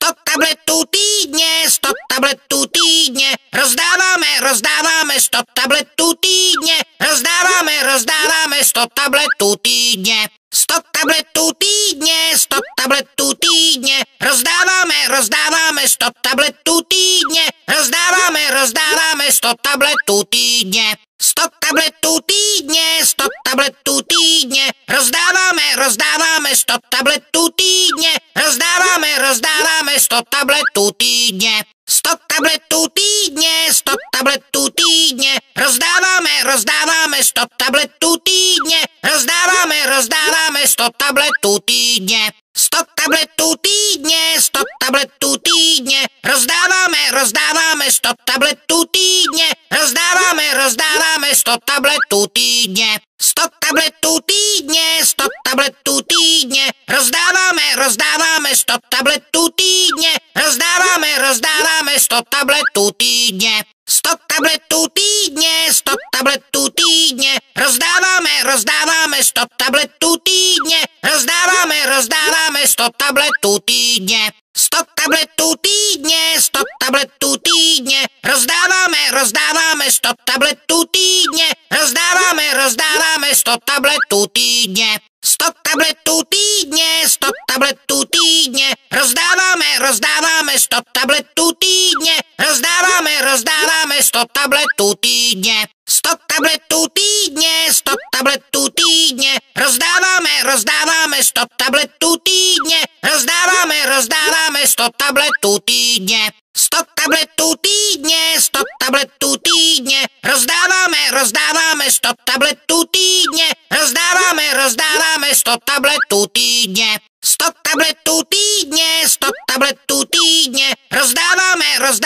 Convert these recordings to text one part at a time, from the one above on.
100 tabletů týdně, 100 tabletů týdně, rozdáváme 100 tabletů týdně, rozdáváme 100 tabletů týdně. 100 tabletů týdně, 100 tabletů týdně, rozdáváme 100 tabletů týdně, rozdáváme 100 tabletů týdně. 100 tabletů týdně, 100 tabletů týdně, rozdáváme 100 tabletů týdně, rozdáváme 100 tabletů týdně. 100 tabletů týdně, 100 tabletů týdně, rozdáváme 100 tabletů týdně, rozdáváme 100 tabletů týdně. 100 tabletů týdně, 100 tabletů týdně, rozdáváme 100 tabletů týdně, rozdáváme 100 tabletů týdně. 100 tabletů týdně, 100 tabletů týdně, rozdáváme 100 tabletů týdně, rozdáváme 100 tabletů týdně. 100 tabletů týdně, 100 tabletů týdně, rozdáváme 100 tabletů týdně, rozdáváme 100 tabletů týdně. 100 tabletů týdně, 100 tabletů týdně, rozdáváme 100 tabletů týdně, rozdáváme 100 tabletů týdně. 100 tabletů týdně, 100 tabletů týdně, rozdáváme 100 tabletů týdně, rozdáváme 100 tabletů týdně. 100 tabletů týdně, 100 tabletů týdně, rozdáváme 100 tabletů týdně, rozdáváme 100 tabletů týdně. 100 tabletů týdně, 100 tabletů týdně, rozdáváme 100 tabletů týdně, rozdáváme 100 tabletů týdně. 100 tabletů týdně, 100 tabletů týdně, rozdáváme 100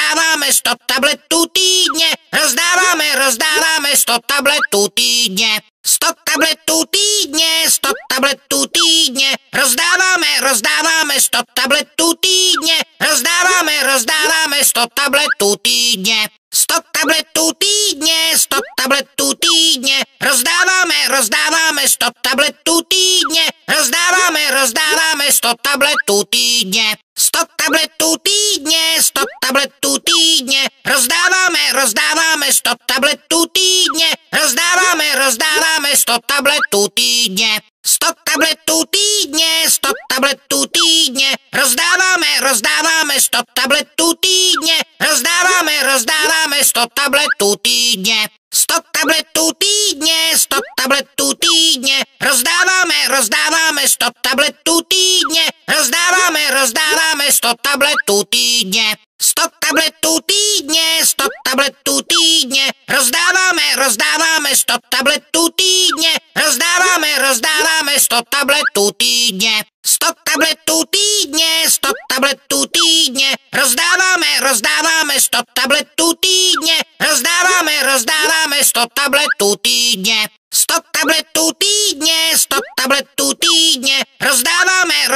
tabletů týdně, rozdáváme 100 tabletů týdně. 100 tabletů týdně, 100 tabletů týdně, rozdáváme 100 tabletů týdně, rozdáváme 100 tabletů týdně. 100 tabletů týdně, 100 tabletů týdně, rozdáváme 100 tabletů týdně, rozdáváme 100 tabletů týdně. 100 tabletů týdně, 100 tabletů týdně, rozdáváme 100 tabletů týdně, rozdáváme 100 tabletů týdně. 100 tabletů týdně, 100 tabletů týdně, rozdáváme 100 tabletů týdně, rozdáváme 100 tabletů týdně. 100 tabletů týdně, 100 tabletů týdně, rozdáváme 100 tabletů týdně, rozdáváme 100 tabletů týdně. 100 tabletů týdně, 100 tabletů týdně, rozdáváme 100 tabletů týdně, rozdáváme 100 tabletů týdně. 100 tabletů týdně, 100 tabletů týdně, rozdáváme 100 tabletů týdně, rozdáváme 100 tabletů týdně. 100 tabletů týdně, 100 tabletů týdně, rozdáváme 100 tabletů týdně, rozdáváme 100 tabletů týdně. 100 tabletů týdně, 100 tabletů týdně, rozdáváme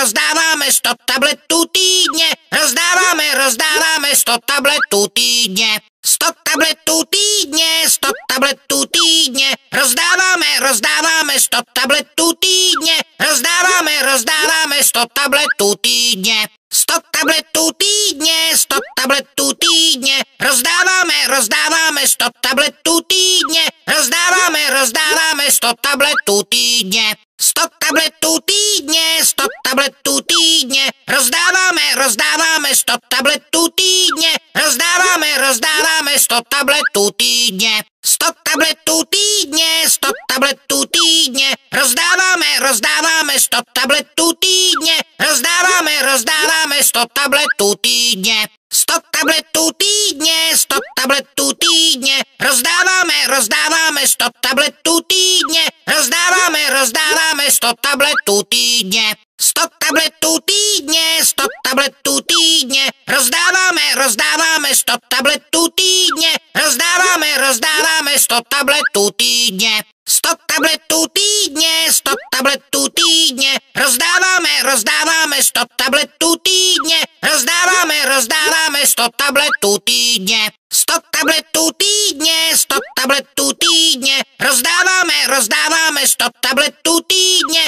100 tabletů týdně, rozdáváme 100 tabletů týdně. 100 tabletů týdně, 100 tabletů týdně, rozdáváme 100 tabletů týdně, rozdáváme 100 tabletů týdně. 100 tabletů týdně, 100 tabletů týdně, rozdáváme 100 tabletů týdně, rozdáváme 100 tabletů týdně. 100 tabletů týdně, 100 tabletů týdně, rozdáváme 100 tabletů týdně, rozdáváme 100 tabletů týdně. 100 tabletů týdně, 100 tabletů týdně, rozdáváme 100 tabletů týdně, rozdáváme 100 tabletů týdně. 100 tabletů týdně, 100 tabletů týdně, rozdáváme 100 tabletů týdně, rozdáváme 100 tabletů týdně. 100 tabletů týdně, 100 tabletů týdně, rozdáváme 100 tabletů týdně, rozdáváme 100 tabletů týdně. 100 tabletů týdně, 100 tabletů týdně, rozdáváme 100 tabletů týdně,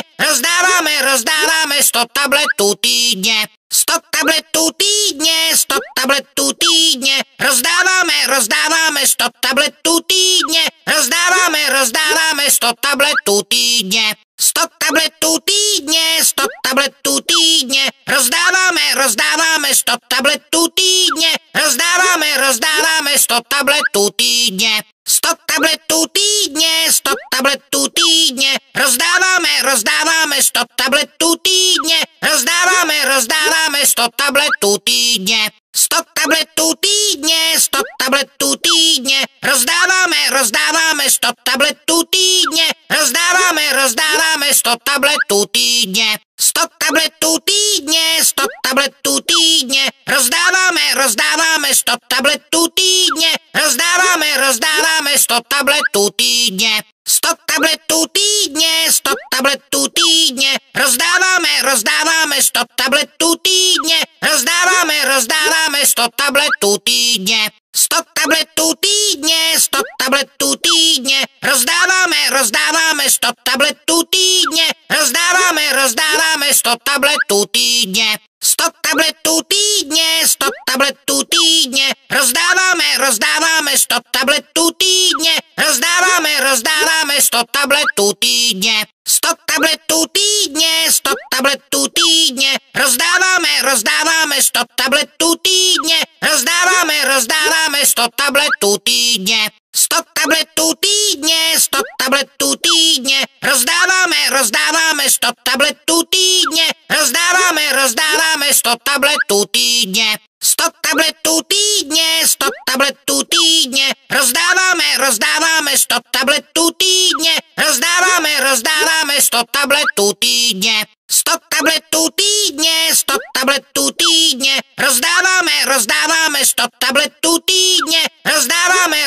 rozdáváme 100 tabletů týdně. 100 100 tabletů týdně, 100 tabletů týdně, rozdáváme 100 tabletů týdně, rozdáváme 100 tabletů týdně. 100 tabletů týdně, 100 tabletů týdně, rozdáváme 100 tabletů týdně, rozdáváme 100 tabletů týdně. 100 tabletů týdně, 100 tabletů týdně, rozdáváme 100 tabletů týdně, rozdáváme 100 tabletů týdně. 100 tabletů týdně, 100 tabletů týdně, rozdáváme 100 tabletů týdně, rozdáváme 100 tabletů týdně. 100 tabletů týdně, 100 tabletů týdně, rozdáváme 100 tabletů týdně, rozdáváme 100 tabletů týdně. 100 tabletů týdně, 100 tabletů týdně, rozdáváme 100 tabletů týdně, rozdáváme 100 tabletů týdně. 100 tabletů týdně, 100 tabletů týdně, rozdáváme 100 tabletů týdně, rozdáváme 100 tabletů týdně. 100 tabletů týdně, 100 tabletů týdně, rozdáváme 100 tabletů týdně, rozdáváme 100 tabletů týdně. 100 tabletů týdně, 100 tabletů týdně, rozdáváme 100 tabletů týdně, rozdáváme 100 tabletů týdně. 100 tabletů týdně, 100 tabletů týdně, rozdáváme 100 tabletů týdně, rozdáváme 100 tabletů týdně. 100 tabletů týdně, 100 tabletů týdně, rozdáváme 100 tabletů týdně, rozdáváme 100 tabletů týdně. 100 tabletů týdně, 100 tabletů týdně, rozdáváme 100 tabletů týdně,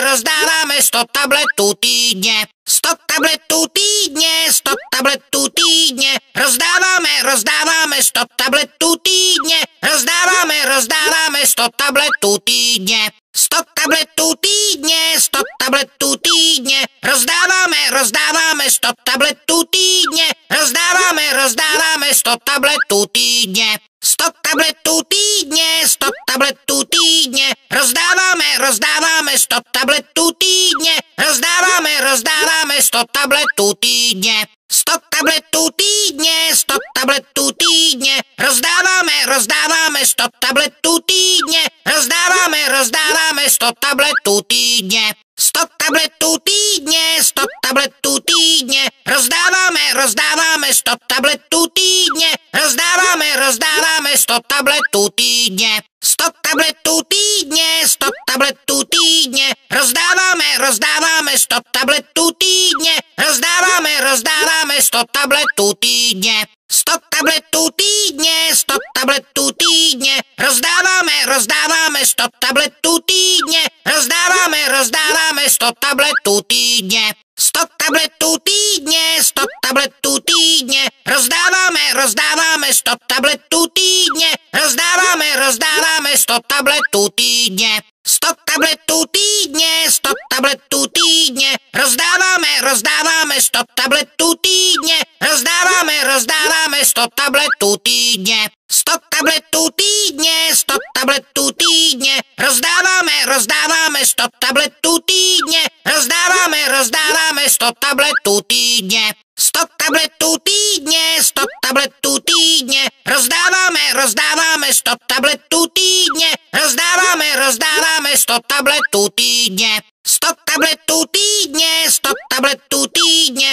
rozdáváme 100 tabletů týdně. 100 tabletů týdně, 100 tabletů týdně, rozdáváme 100 tabletů týdně, rozdáváme 100 tabletů týdně. 100 tabletů týdně, 100 tabletů týdně, rozdáváme 100 tabletů týdně, rozdáváme 100 tabletů týdně. 100 tabletů týdně, 100 tabletů týdně, rozdáváme 100 tabletů týdně, rozdáváme 100 tabletů týdně. 100 tabletů týdně, 100 tabletů týdně, rozdáváme 100 tabletů týdně, rozdáváme 100 tabletů týdně. 100 tabletů týdně, 100 tabletů týdně, rozdáváme 100 tabletů týdně, rozdáváme 100 tabletů týdně. 100 tabletů týdně, 100 tabletů týdně, rozdáváme 100 tabletů týdně, rozdáváme 100 tabletů týdně. 100 tabletů týdně, 100 tabletů týdně, rozdáváme 100 tabletů týdně, rozdáváme 100 tabletů týdně. 100 tabletů týdně, 100 tabletů týdně, rozdáváme 100 tabletů týdně, rozdáváme 100 tabletů týdně. 100 tabletů týdně, 100 tabletů týdně, rozdáváme 100 tabletů týdně, rozdáváme 100 tabletů týdně. 100 tabletů týdně, 100 tabletů týdně, rozdáváme 100 tabletů týdně, rozdáváme 100 tabletů týdně. 100 tabletů týdně, 100 tabletů týdně, rozdáváme 100 tabletů týdně, rozdáváme 100 tabletů týdně. 100 tabletů týdně, 100 tabletů týdně,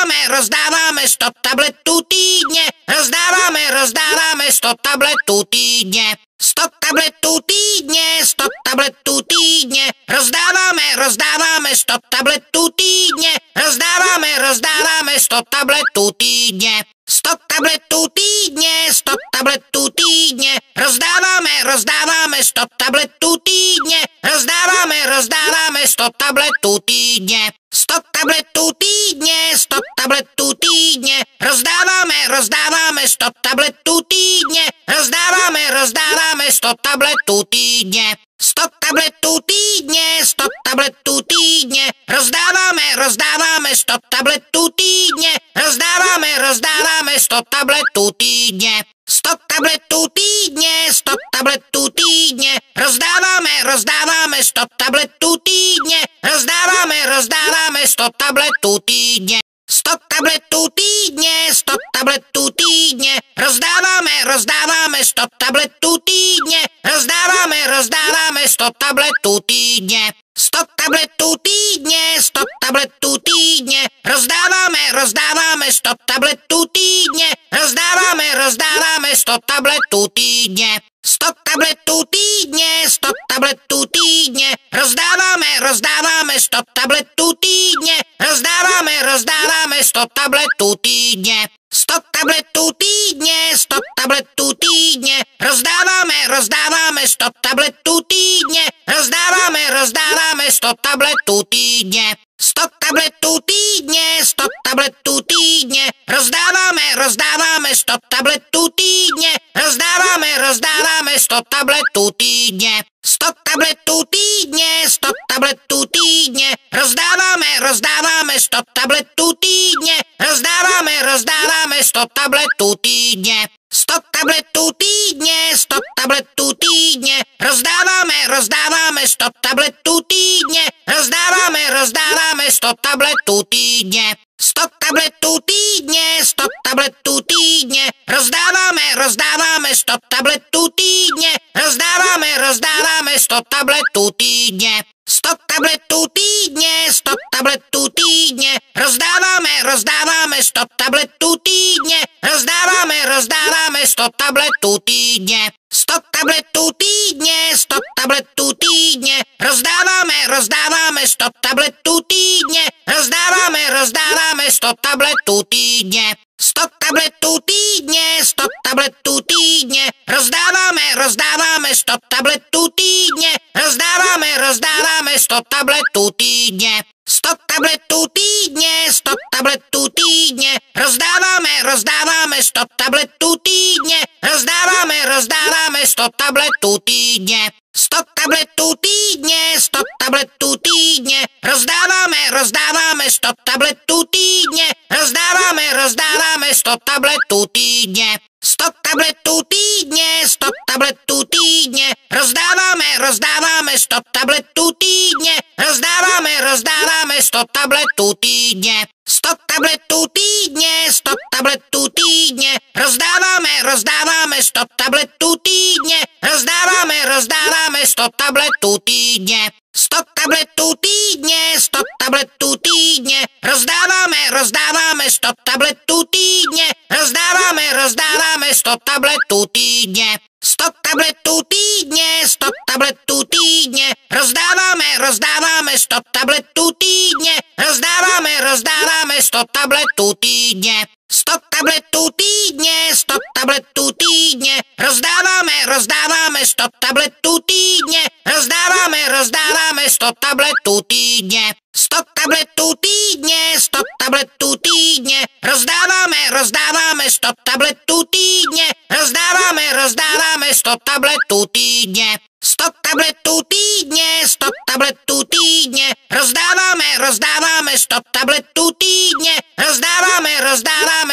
rozdáváme 100 tabletů týdně, rozdáváme 100 tabletů týdně. 100 tabletů týdně, 100 tabletů týdně, rozdáváme 100 tabletů týdně, rozdáváme 100 tabletů týdně. 100 tabletů týdně, 100 tabletů týdně, rozdáváme 100 tabletů týdně, rozdáváme 100 tabletů týdně. 100 tabletů týdně, 100 tabletů týdně, rozdáváme 100 tabletů týdně, rozdáváme 100 tabletů týdně. 100 tabletů týdně, 100 tabletů týdně, rozdáváme 100 tabletů týdně, rozdáváme 100 tabletů týdně. 100 100 tabletů týdně, 100 tabletů týdně, rozdáváme 100 tabletů týdně, rozdáváme 100 tabletů týdně. 100 tabletů týdně, 100 tabletů týdně, rozdáváme 100 tabletů týdně, rozdáváme 100 tabletů týdně. 100 tabletů týdně, 100 tabletů týdně, rozdáváme 100 tabletů týdně, rozdáváme 100 tabletů týdně. 100 tabletů týdně, 100 tabletů týdně, rozdáváme 100 tabletů týdně, rozdáváme 100 tabletů týdně. 100 tabletů týdně, 100 tabletů týdně, rozdáváme 100 tabletů týdně, rozdáváme 100 tabletů týdně. 100 tabletů týdně, 100 tabletů týdně, rozdáváme 100 tabletů týdně, rozdáváme 100 tabletů týdně. 100 tabletů týdně, 100 tabletů týdně, rozdáváme 100 tabletů týdně, rozdáváme 100 tabletů týdně. 100 tabletů týdně, 100 tabletů týdně, rozdáváme 100 tabletů týdně, rozdáváme 100 tabletů týdně. 100 tabletů týdně, 100 tabletů týdně, rozdáváme 100 tabletů týdně, rozdáváme 100 tabletů týdně. 100 tabletů týdně, 100 tabletů týdně, rozdáváme 100 tabletů týdně, rozdáváme 100 tabletů týdně. 100 tabletů týdně, 100 tabletů týdně, rozdáváme 100 tabletů týdně, rozdáváme 100 tabletů týdně. 100 tabletů týdně, 100 tabletů týdně, rozdáváme 100 tabletů týdně, rozdáváme 100 tabletů týdně. 100 tabletů týdně, 100 tabletů týdně, rozdáváme 100 tabletů týdně, rozdáváme 100 tabletů týdně. 100 tabletů týdně, 100 tabletů týdně, rozdáváme 100 tabletů týdně, rozdáváme 100 tabletů týdně. 100 tabletů týdně, 100 tabletů týdně, rozdáváme 100 tabletů týdně, rozdáváme 100 tabletů týdně. 100 tabletů týdně, 100 tabletů týdně, rozdáváme 100 tabletů týdně, rozdáváme 100 tabletů týdně. 100 tabletů týdně, 100 tabletů týdně, rozdáváme 100 tabletů týdně, rozdáváme 100 tabletů týdně. 100 tabletů týdně, 100 tabletů týdně, rozdáváme 100 tabletů týdně, rozdáváme 100 tabletů týdně. 100 tabletů týdně, 100 tabletů týdně, rozdáváme 100 tabletů týdně, rozdáváme 100 tabletů týdně. 100 tabletů týdně, 100 tabletů týdně, rozdáváme 100 tabletů týdně, rozdáváme 100 tabletů týdně. 100 tabletů týdně, 100 tabletů týdně, rozdáváme 100 tabletů týdně, rozdáváme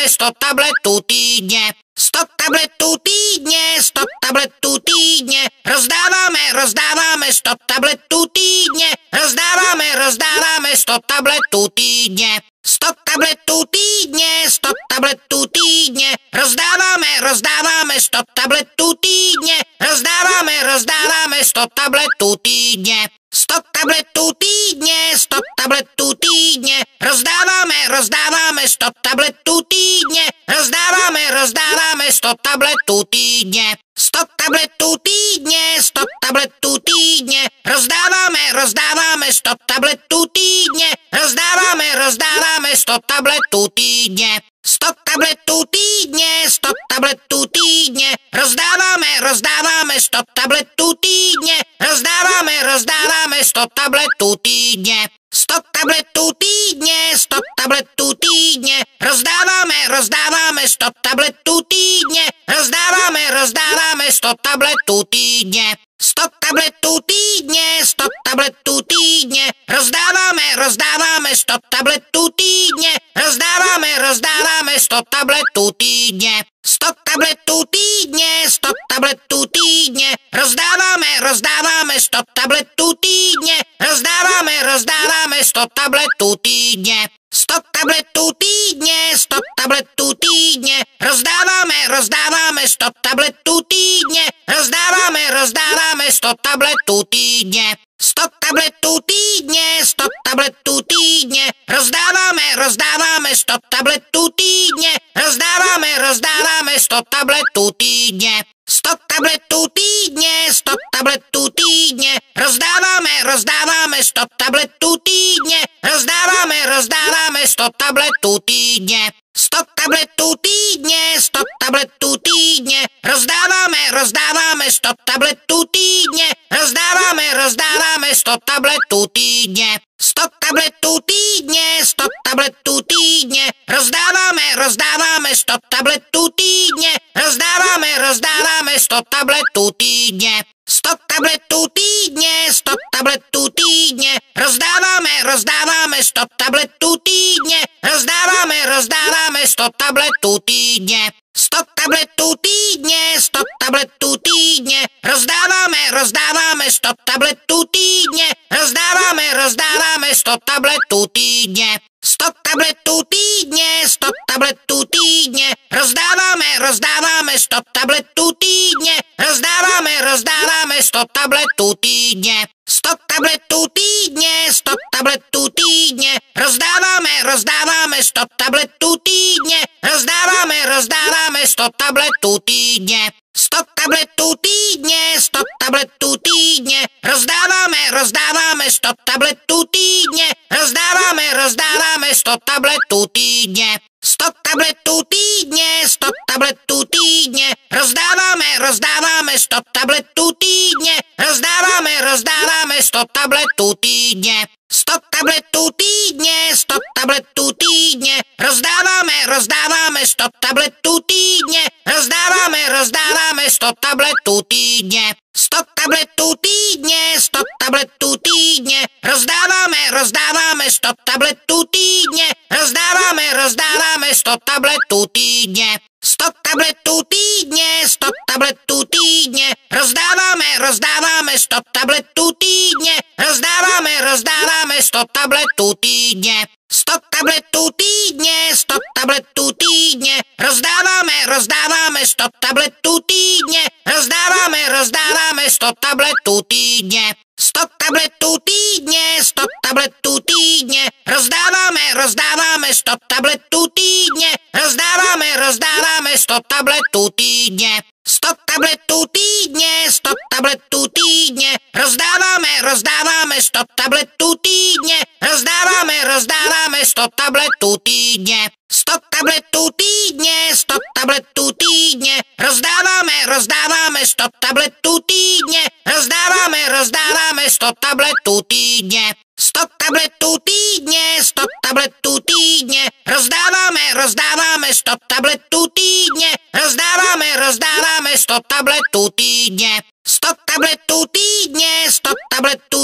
100 tabletů týdně. 100 tabletů týdně, 100 tabletů týdně, rozdáváme 100 tabletů týdně, rozdáváme 100 tabletů týdně. 100 tabletů týdně, 100 tabletů týdně, rozdáváme 100 tabletů týdně, rozdáváme 100 tabletů týdně. 100 tabletů týdně, 100 tabletů týdně, rozdáváme 100 tabletů týdně, rozdáváme 100 tabletů týdně. 100 tabletů týdně, 100 tabletů týdně, rozdáváme 100 tabletů týdně, rozdáváme 100 tabletů týdně. 100 tabletů týdně, 100 tabletů týdně, rozdáváme 100 tabletů týdně, rozdáváme 100 tabletů týdně. 100 tabletů týdně, 100 tabletů týdně, rozdáváme 100 tabletů týdně, rozdáváme 100 tabletů týdně. 100 tabletů týdně, 100 tabletů týdně, rozdáváme 100 tabletů týdně, rozdáváme 100 tabletů týdně. 100 tabletů týdně, 100 tabletů týdně, rozdáváme 100 tabletů týdně, rozdáváme 100 tabletů týdně. 100 tabletů týdně, 100 tabletů týdně, rozdáváme 100 tabletů týdně, rozdáváme 100 tabletů týdně. 100 tabletů týdně, 100 tabletů týdně, rozdáváme 100 tabletů týdně, rozdáváme 100 tabletů týdně. 100 tabletů týdně, 100 tabletů týdně, rozdáváme 100 tabletů týdně, rozdáváme 100 tabletů týdně. 100 tabletů týdně, 100 tabletů týdně, rozdáváme 100 tabletů týdně, rozdáváme 100 tabletů týdně. 100 tabletů týdně, 100 tabletů týdně, rozdáváme 100 tabletů týdně, rozdáváme 100 tabletů týdně. 100 tabletů týdně, 100 tabletů týdně, rozdáváme 100 tabletů týdně, rozdáváme 100 tabletů týdně. 100 tabletů týdně, 100 tabletů týdně, rozdáváme 100 tabletů týdně, rozdáváme 100 tabletů týdně. 100 tabletů týdně, 100 tabletů týdně, rozdáváme 100 tabletů týdně, rozdáváme 100 tabletů týdně. 100 tabletů týdně, 100 tabletů týdně, rozdáváme 100 tabletů týdně, rozdáváme 100 tabletů týdně. 100 tabletů týdně, 100 tabletů týdně, rozdáváme 100 tabletů týdně, rozdáváme 100 tabletů týdně. 100 tabletů týdně, 100 tabletů týdně, rozdáváme 100 tabletů týdně, rozdáváme 100 tabletů týdně. 100 tabletů týdně, 100 tabletů týdně, rozdáváme 100 tabletů týdně, rozdáváme 100 tabletů týdně. 100 tabletů týdně, 100 tabletů týdně, rozdáváme 100 tabletů týdně, rozdáváme 100 tabletů týdně. 100 tabletů týdně, 100 tabletů týdně, rozdáváme 100 tabletů týdně, rozdáváme 100 tabletů týdně. 100 tabletů týdně, 100 tabletů týdně, rozdáváme 100 tabletů týdně, rozdáváme 100 tabletů týdně. 100 tabletů týdně, 100 tabletů týdně, rozdáváme 100 tabletů týdně, rozdáváme 100 tabletů týdně. 100 tabletů týdně, 100 tabletů týdně, rozdáváme 100 tabletů týdně, rozdáváme 100 tabletů týdně. 100 tabletů týdně, 100 tabletů týdně, rozdáváme 100 tabletů týdně, rozdáváme 100 tabletů týdně. 100 tabletů týdně, 100 tabletů týdně, rozdáváme 100 tabletů týdně, rozdáváme 100 tabletů týdně. 100 tabletů týdně, 100 tabletů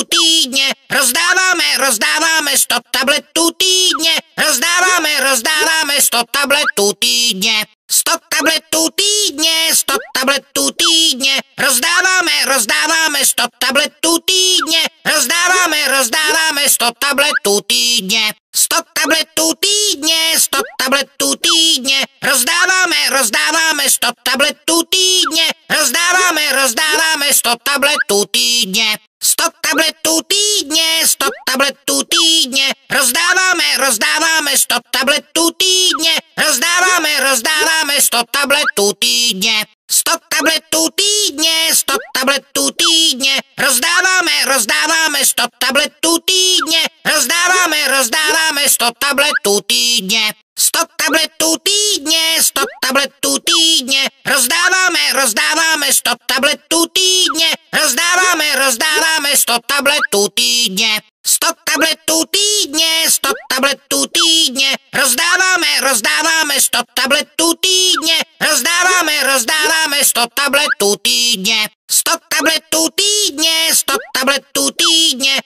týdně, rozdáváme 100 tabletů týdně, rozdáváme 100 tabletů týdně. 100 tabletů týdně, 100 tabletů týdně, rozdáváme 100 tabletů týdně, rozdáváme 100 tabletů týdně. 100 tabletů týdně, 100 tabletů týdně, rozdáváme 100 tabletů týdně, rozdáváme 100 tabletů týdně. 100 tabletů týdně, 100 tabletů týdně, rozdáváme 100 tabletů týdně, rozdáváme 100 tabletů týdně. 100 tabletů týdně, 100 tabletů týdně, rozdáváme 100 tabletů týdně, rozdáváme 100 tabletů týdně. 100 tabletů týdně, 100 tabletů týdně, rozdáváme 100 tabletů týdně, rozdáváme 100 tabletů týdně. 100 tabletů týdně, 100 tabletů týdně, rozdáváme 100 tabletů týdně, rozdáváme 100 tabletů týdně. 100 100 tabletů týdně, 100 tabletů týdně,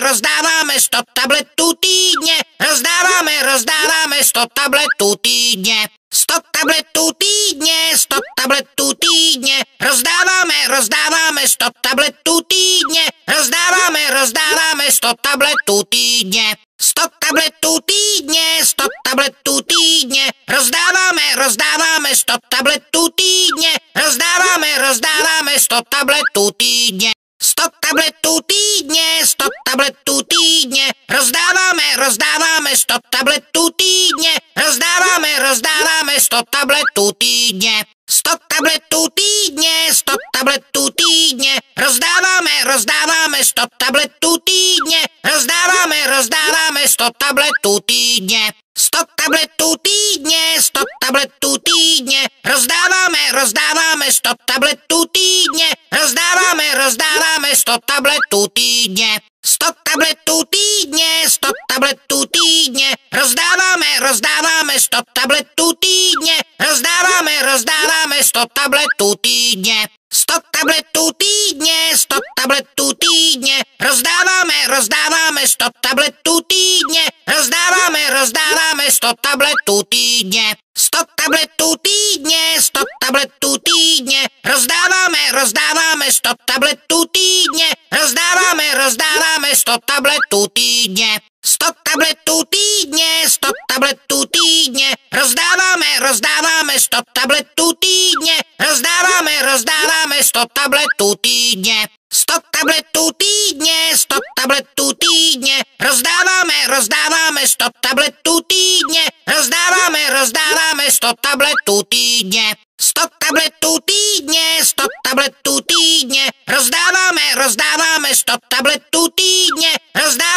rozdáváme 100 tabletů týdně, rozdáváme 100 tabletů týdně. 100 tabletů týdně, 100 tabletů týdně, rozdáváme 100 tabletů týdně, rozdáváme 100 tabletů týdně. 100 tabletů týdně, 100 tabletů týdně, rozdáváme 100 tabletů týdně, rozdáváme 100 tabletů týdně. 100 tabletů týdně, 100 tabletů týdně, rozdáváme 100 tabletů týdně, rozdáváme 100 tabletů týdně. 100 tabletů týdně, 100 tabletů týdně, rozdáváme 100 tabletů týdně, rozdáváme 100 tabletů týdně. 100 tabletů týdně, 100 tabletů týdně, rozdáváme 100 tabletů týdně, rozdáváme 100 tabletů týdně. 100 tabletů týdně, 100 tabletů týdně, rozdáváme 100 tabletů týdně, rozdáváme 100 tabletů týdně. 100 tabletů týdně, 100 tabletů týdně, rozdáváme 100 tabletů týdně, rozdáváme 100 tabletů týdně. 100 tabletů týdně, 100 tabletů týdně, rozdáváme 100 tabletů týdně, rozdáváme 100 tabletů týdně. 100 tabletů týdně, 100 tabletů týdně, rozdáváme 100 tabletů týdně, rozdáváme 100 tabletů týdně. 100 tabletů týdně, 100 tabletů týdně, rozdáváme 100 tabletů týdně, rozdáváme 100 tabletů týdně. 100 tabletů týdně, 100 tabletů týdně, rozdáváme 100 tabletů týdně,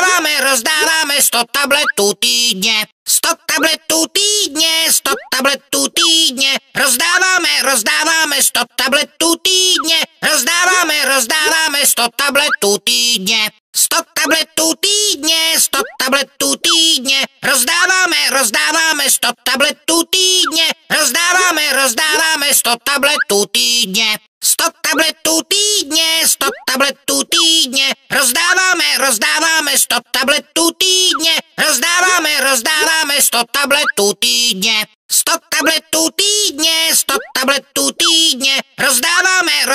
rozdáváme 100 tabletů týdně. 100 tabletů týdně, 100 tabletů týdně, rozdáváme 100 tabletů týdně, rozdáváme 100 tabletů týdně. 100 tabletů týdně, 100 tabletů týdně, rozdáváme 100 tabletů týdně, rozdáváme 100 tabletů týdně. 100 tabletů týdně, 100 tabletů týdně, rozdáváme 100 tabletů týdně, rozdáváme 100 tabletů týdně. 100 tabletů týdně, 100 tabletů týdně, rozdáváme 100 tabletů týdně, rozdáváme 100 tabletů týdně. 100 tabletů týdně, 100 tabletů týdně, rozdáváme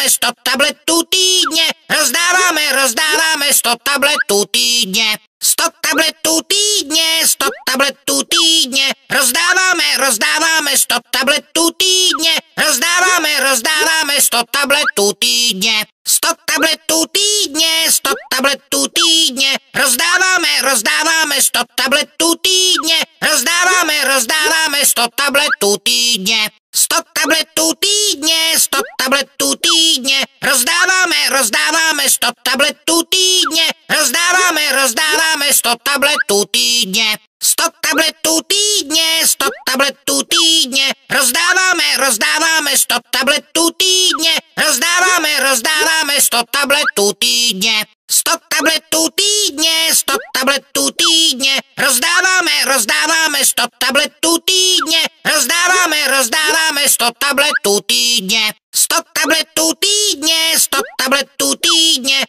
100 tabletů týdně, rozdáváme 100 tabletů týdně. 100 tabletů týdně, 100 tabletů týdně, rozdáváme 100 tabletů týdně, rozdáváme 100 tabletů týdně. 100 tabletů týdně, 100 tabletů týdně, rozdáváme 100 tabletů týdně, rozdáváme 100 tabletů týdně. 100 tabletů týdně, 100 tabletů týdně, rozdáváme 100 tabletů týdně, rozdáváme 100 tabletů týdně. 100 tabletů týdně, 100 tabletů týdně, rozdáváme 100 tabletů týdně, rozdáváme 100 tabletů týdně. 100 tabletů týdně, 100 tabletů týdně,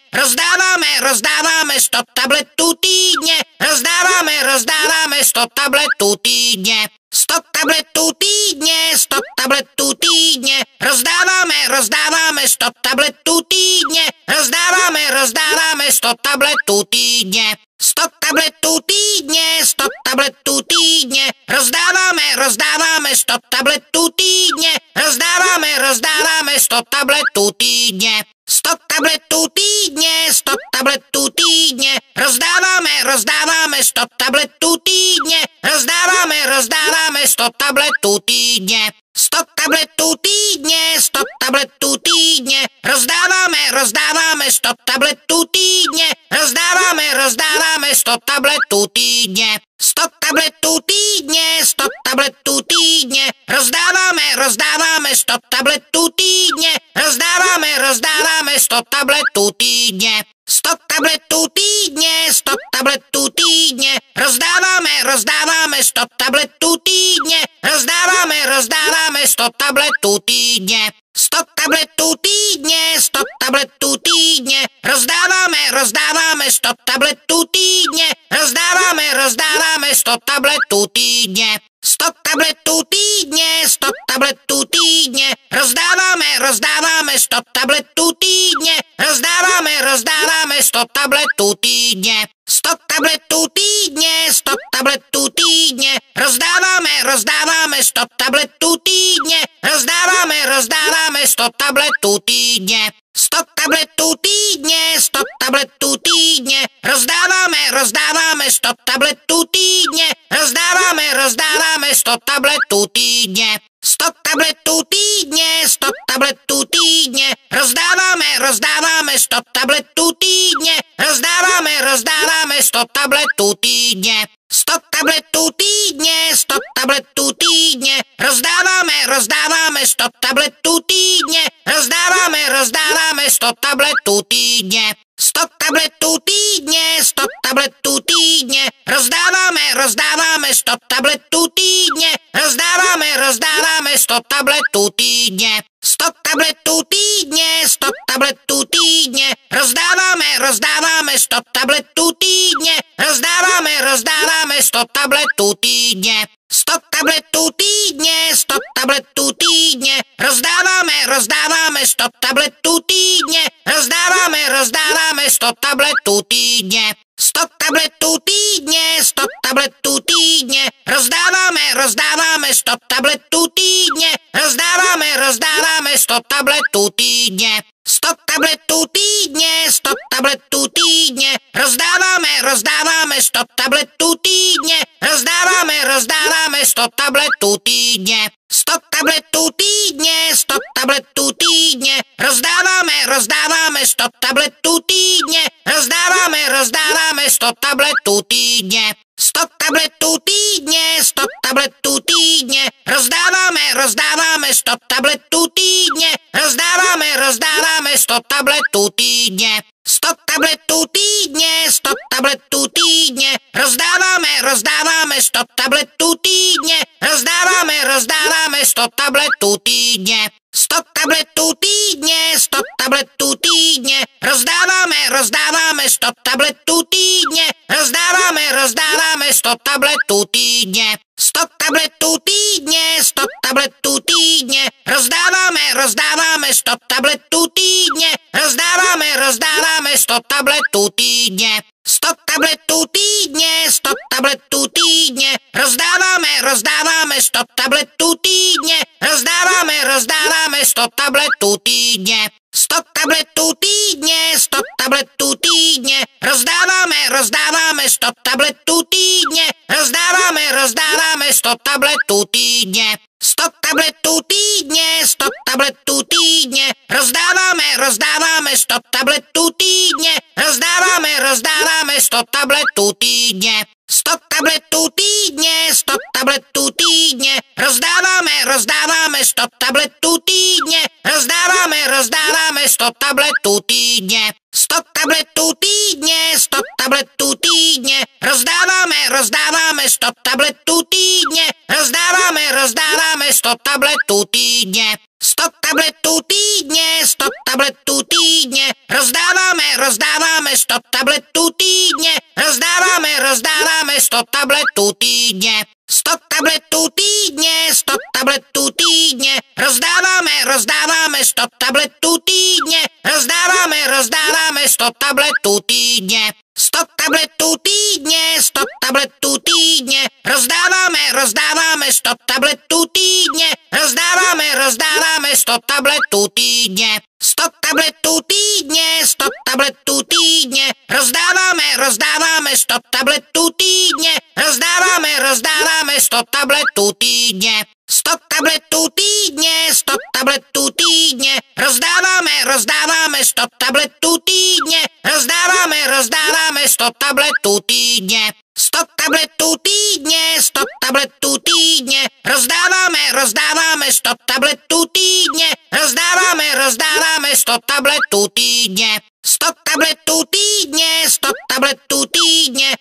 rozdáváme 100 tabletů týdně, rozdáváme 100 tabletů týdně. 100 tabletů týdně, 100 tabletů týdně, rozdáváme 100 tabletů týdně, rozdáváme 100 tabletů týdně. 100 tabletů týdně, 100 tabletů týdně, rozdáváme 100 tabletů týdně, rozdáváme 100 tabletů týdně. 100 tabletů týdně, 100 tabletů týdně, rozdáváme 100 tabletů týdně, rozdáváme 100 tabletů týdně. 100 tabletů týdně, 100 tabletů týdně, rozdáváme 100 tabletů týdně, rozdáváme 100 tabletů týdně. 100 tabletů týdně, 100 tabletů týdně, rozdáváme 100 tabletů týdně, rozdáváme 100 tabletů týdně. 100 tabletů týdně, 100 tabletů týdně, rozdáváme 100 tabletů týdně, rozdáváme 100 tabletů týdně. 100 tabletů týdně, 100 tabletů týdně, rozdáváme 100 tabletů týdně, rozdáváme 100 tabletů týdně. 100 tabletů týdně, 100 tabletů týdně, rozdáváme 100 tabletů týdně, rozdáváme 100 tabletů týdně. 100 tabletů týdně, 100 tabletů týdně, rozdáváme 100 tabletů týdně, rozdáváme 100 tabletů týdně. 100 tabletů týdně, 100 tabletů týdně, rozdáváme 100 tabletů týdně, rozdáváme 100 tabletů týdně. 100 tabletů týdně, 100 tabletů týdně, rozdáváme 100 tabletů týdně, rozdáváme 100 tabletů týdně. 100 tabletů týdně, 100 tabletů týdně, rozdáváme 100 tabletů týdně, rozdáváme 100 tabletů týdně. 100 tabletů týdně, 100 tabletů týdně, rozdáváme 100 tabletů týdně, rozdáváme 100 tabletů týdně. 100 tabletů týdně, 100 tabletů týdně, rozdáváme 100 tabletů týdně, rozdáváme 100 tabletů týdně. 100 tabletů týdně, 100 tabletů týdně, rozdáváme 100 tabletů týdně, rozdáváme 100 tabletů týdně. 100 tabletů týdně, 100 tabletů týdně, rozdáváme 100 tabletů týdně, rozdáváme 100 tabletů týdně. 100 tabletů týdně, 100 tabletů týdně, rozdáváme 100 tabletů týdně, rozdáváme 100 tabletů týdně. 100 tabletů týdně, 100 tabletů týdně, rozdáváme 100 tabletů týdně, rozdáváme 100 tabletů týdně. 100 tabletů týdně, 100 tabletů týdně, rozdáváme 100 tabletů týdně, rozdáváme 100 tabletů týdně. 100 tabletů týdně, 100 tabletů týdně, rozdáváme 100 tabletů týdně, rozdáváme 100 tabletů týdně. 100 tabletů týdně, 100 tabletů týdně, rozdáváme 100 tabletů týdně, rozdáváme 100 tabletů týdně. 100 tabletů týdně, 100 tabletů týdně, rozdáváme 100 tabletů týdně, rozdáváme 100 tabletů týdně. 100 tabletů týdně, 100 tabletů týdně, rozdáváme 100 tabletů týdně, rozdáváme 100 tabletů týdně. 100 tabletů týdně, 100 tabletů týdně, rozdáváme 100 tabletů týdně, rozdáváme 100 tabletů týdně. 100 tabletů týdně, 100 tabletů týdně, rozdáváme 100 tabletů týdně, rozdáváme 100 tabletů týdně. 100 tabletů týdně, 100 tabletů týdně, rozdáváme 100 tabletů týdně, rozdáváme 100 tabletů týdně. 100 tabletů týdně, 100 tabletů týdně, rozdáváme 100 tabletů týdně, rozdáváme 100 tabletů týdně. 100 tabletů týdně, 100 tabletů týdně, rozdáváme 100 tabletů týdně, rozdáváme 100 tabletů týdně. 100 tabletů týdně, 100 tabletů týdně, rozdáváme 100 tabletů týdně, rozdáváme 100 tabletů týdně. 100 tabletů týdně, 100 tabletů týdně, rozdáváme 100 tabletů týdně, rozdáváme 100 tabletů týdně. 100 tabletů týdně, 100 tabletů týdně, rozdáváme 100 tabletů týdně, rozdáváme 100 tabletů týdně. 100 tabletů týdně, 100 tabletů týdně, rozdáváme 100 tabletů týdně, rozdáváme 100 tabletů týdně. 100 tabletů týdně, 100 tabletů týdně, rozdáváme 100 tabletů týdně, rozdáváme 100 tabletů týdně. 100 100 tabletů týdně, 100 tabletů týdně,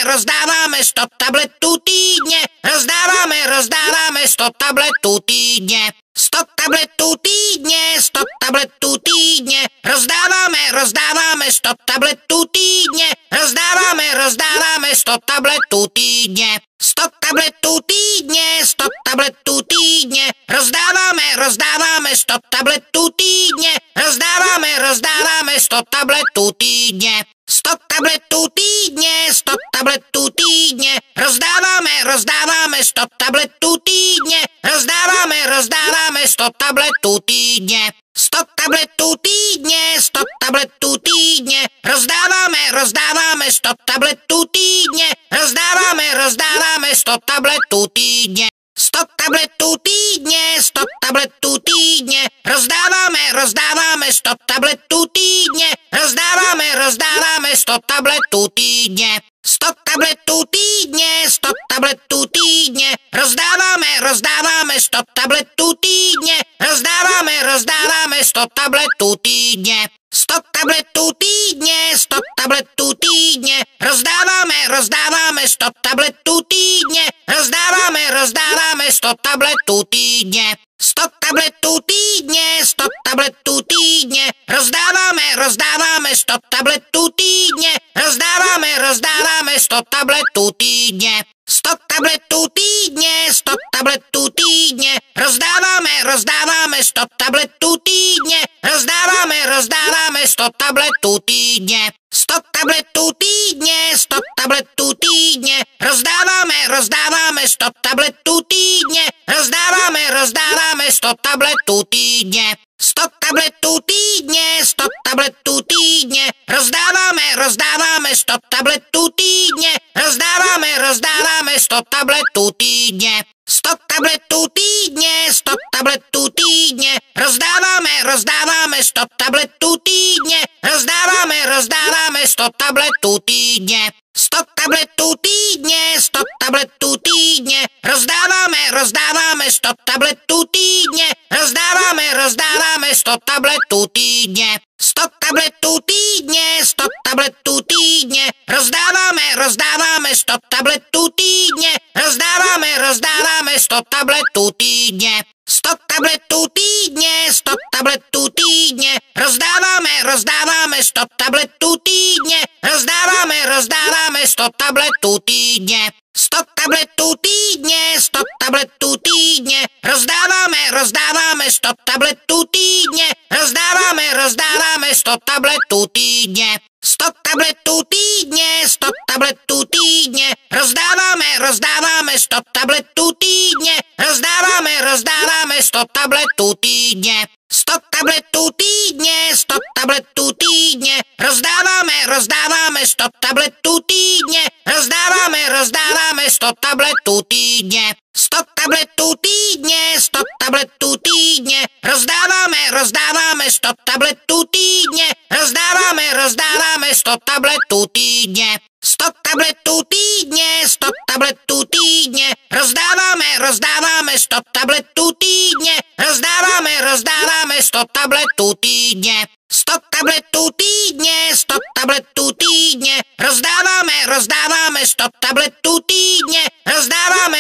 rozdáváme 100 tabletů týdně, rozdáváme 100 tabletů týdně. 100 tabletů týdně, 100 tabletů týdně, rozdáváme 100 tabletů týdně, rozdáváme 100 tabletů týdně. 100 tabletů týdně, 100 tabletů týdně, rozdáváme 100 tabletů týdně, rozdáváme 100 tabletů týdně. 100 tabletů týdně, 100 tabletů týdně, rozdáváme 100 tabletů týdně, rozdáváme 100 tabletů týdně. 100 tabletů týdně, 100 tabletů týdně, rozdáváme 100 tabletů týdně, rozdáváme 100 tabletů týdně. 100 tabletů týdně, 100 tabletů týdně, rozdáváme 100 tabletů týdně, rozdáváme 100 tabletů týdně. 100 tabletů týdně, 100 tabletů týdně, rozdáváme 100 tabletů týdně, rozdáváme 100 tabletů týdně. 100 tabletů týdně, 100 tabletů týdně, rozdáváme 100 tabletů týdně, rozdáváme 100 tabletů týdně. 100 tabletů týdně, 100 tabletů týdně, rozdáváme 100 tabletů týdně, rozdáváme 100 tabletů týdně. 100 tabletů týdně, 100 tabletů týdně, rozdáváme 100 tabletů týdně, rozdáváme 100 tabletů týdně. 100 tabletů týdně, 100 tabletů týdně, rozdáváme 100 tabletů týdně, rozdáváme 100 tabletů týdně. 100 tabletů týdně, 100 tabletů týdně, rozdáváme 100 tabletů týdně, rozdáváme 100 tabletů týdně. 100 tabletů týdně, 100 tabletů týdně, rozdáváme 100 tabletů týdně, rozdáváme 100 tabletů týdně. 100 tabletů týdně, 100 tabletů týdně, rozdáváme 100 tabletů týdně, rozdáváme 100 tabletů týdně. 100 tabletů týdně, 100 tabletů týdně, rozdáváme 100 tabletů týdně, rozdáváme 100 tabletů týdně. 100 tabletů týdně, 100 tabletů týdně, rozdáváme 100 tabletů týdně, rozdáváme 100 tabletů týdně. 100 tabletů týdně, 100 tabletů týdně, rozdáváme 100 tabletů týdně, rozdáváme 100 tabletů týdně. 100 tabletů týdně, 100 tabletů týdně, rozdáváme 100 tabletů týdně, rozdáváme 100 tabletů týdně. 100 tabletů týdně, 100 tabletů týdně, rozdáváme 100 tabletů týdně, rozdáváme 100 tabletů týdně. 100 tabletů týdně, 100 tabletů týdně, rozdáváme 100 tabletů týdně, rozdáváme 100 tabletů týdně. 100 tabletů týdně, 100 tabletů týdně, rozdáváme 100 tabletů týdně, rozdáváme 100 tabletů týdně. 100 tabletů týdně, 100 tabletů týdně, rozdáváme 100 tabletů týdně,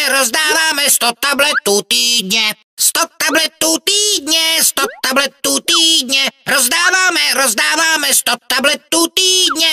rozdáváme 100 tabletů týdně. 100 tabletů týdně, 100 tabletů týdně, rozdáváme 100 tabletů týdně,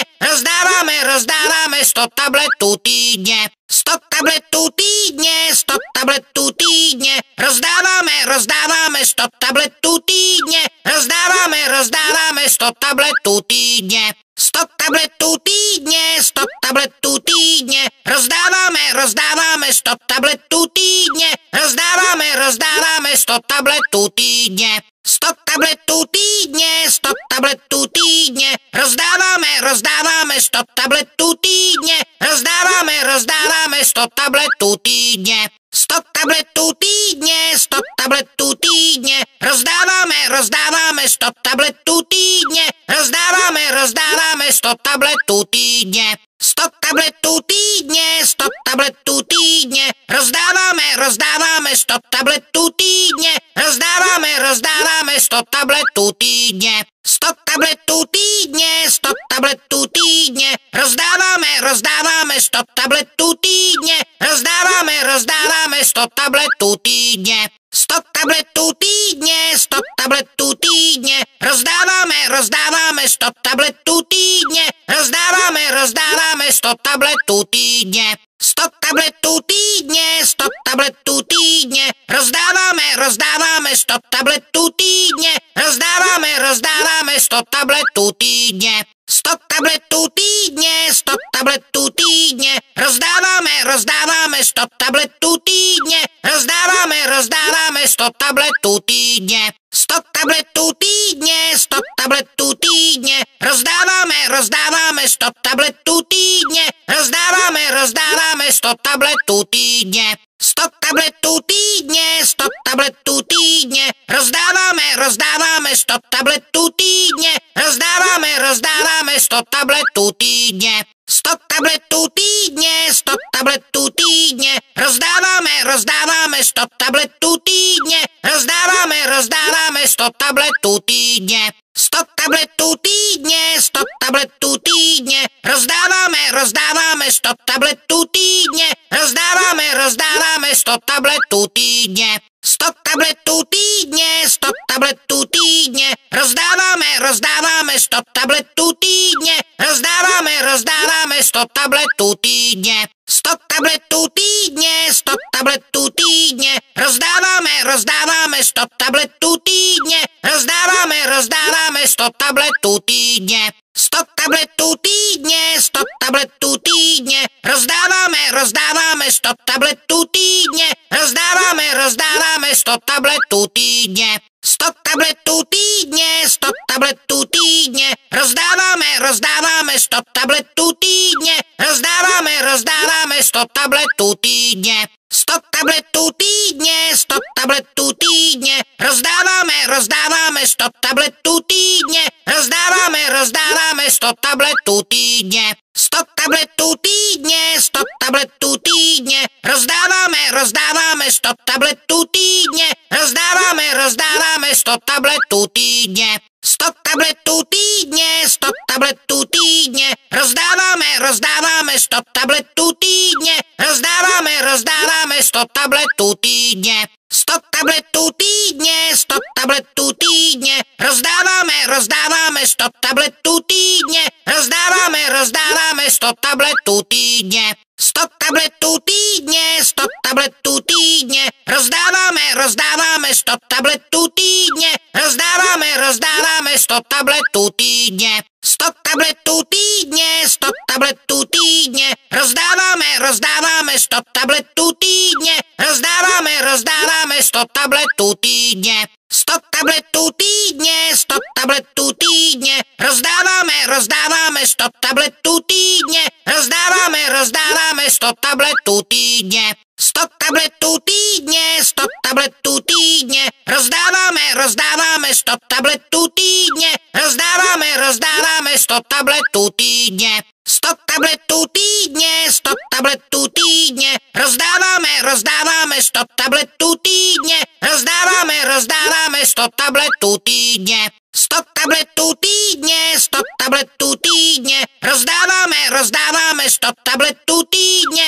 rozdáváme 100 tabletů týdně. 100 tabletů týdně, 100 tabletů týdně, rozdáváme 100 tabletů týdně, rozdáváme 100 tabletů týdně. 100 tabletů týdně, 100 tabletů týdně, rozdáváme 100 tabletů týdně, rozdáváme 100 tabletů týdně. 100 tabletů týdně, 100 tabletů týdně, rozdáváme 100 tabletů týdně, rozdáváme 100 tabletů týdně. 100 tabletů týdně, 100 tabletů týdně, rozdáváme 100 tabletů týdně, rozdáváme 100 tabletů týdně. 100 100 tabletů týdně, 100 tabletů týdně, rozdáváme 100 tabletů týdně, rozdáváme 100 tabletů týdně. 100 tabletů týdně, 100 tabletů týdně, rozdáváme 100 tabletů týdně, rozdáváme 100 tabletů týdně. 100 tabletů týdně, 100 tabletů týdně, rozdáváme 100 tabletů týdně, rozdáváme 100 tabletů týdně. 100 tabletů týdně, 100 tabletů týdně, rozdáváme 100 tabletů týdně, rozdáváme 100 tabletů týdně. 100 tabletů týdně, 100 tabletů týdně, rozdáváme 100 tabletů týdně, rozdáváme 100 tabletů týdně. 100 tabletů týdně, 100 tabletů týdně, rozdáváme 100 tabletů týdně, rozdáváme 100 tabletů týdně. 100 tabletů týdně, 100 tabletů týdně, rozdáváme 100 tabletů týdně, rozdáváme 100 tabletů týdně. 100 tabletů týdně, 100 tabletů týdně, rozdáváme 100 tabletů týdně, rozdáváme 100 tabletů týdně. 100 tabletů týdně, 100 tabletů týdně, rozdáváme 100 tabletů týdně, rozdáváme 100 tabletů týdně. 100 tabletů týdně, 100 tabletů týdně, rozdáváme 100 tabletů týdně, rozdáváme 100 tabletů týdně. 100 tabletů týdně, 100 tabletů týdně, rozdáváme 100 tabletů týdně, rozdáváme 100 tabletů týdně. 100 tabletů týdně, 100 tabletů týdně, rozdáváme 100 tabletů týdně, rozdáváme 100 tabletů týdně. 100 tabletů týdně, 100 tabletů týdně, rozdáváme 100 tabletů týdně, rozdáváme 100 tabletů týdně. 100 tabletů týdně, 100 tabletů týdně, rozdáváme 100 tabletů týdně, rozdáváme 100 tabletů týdně. 100 tabletů týdně, 100 tabletů týdně, rozdáváme 100 tabletů týdně, rozdáváme 100 tabletů týdně. 100 tabletů týdně, 100 tabletů týdně, rozdáváme 100 tabletů týdně, rozdáváme 100 tabletů týdně. 100 tabletů týdně, 100 tabletů týdně, rozdáváme 100 tabletů týdně, rozdáváme 100 tabletů týdně. 100 tabletů týdně, 100 tabletů týdně, rozdáváme 100 tabletů týdně, rozdáváme 100 tabletů týdně. 100 tabletů týdně, 100 tabletů týdně, rozdáváme 100 tabletů týdně, rozdáváme 100 tabletů týdně. 100 tabletů týdně, 100 tabletů týdně, rozdáváme 100 tabletů týdně, rozdáváme 100 tabletů týdně. 100 tabletů týdně, 100 tabletů týdně, rozdáváme 100 tabletů týdně, rozdáváme 100 tabletů týdně. 100 tabletů týdně, 100 tabletů týdně, rozdáváme 100 tabletů týdně, rozdáváme 100 tabletů týdně. 100 tabletů týdně, 100 tabletů týdně, rozdáváme 100 tabletů týdně,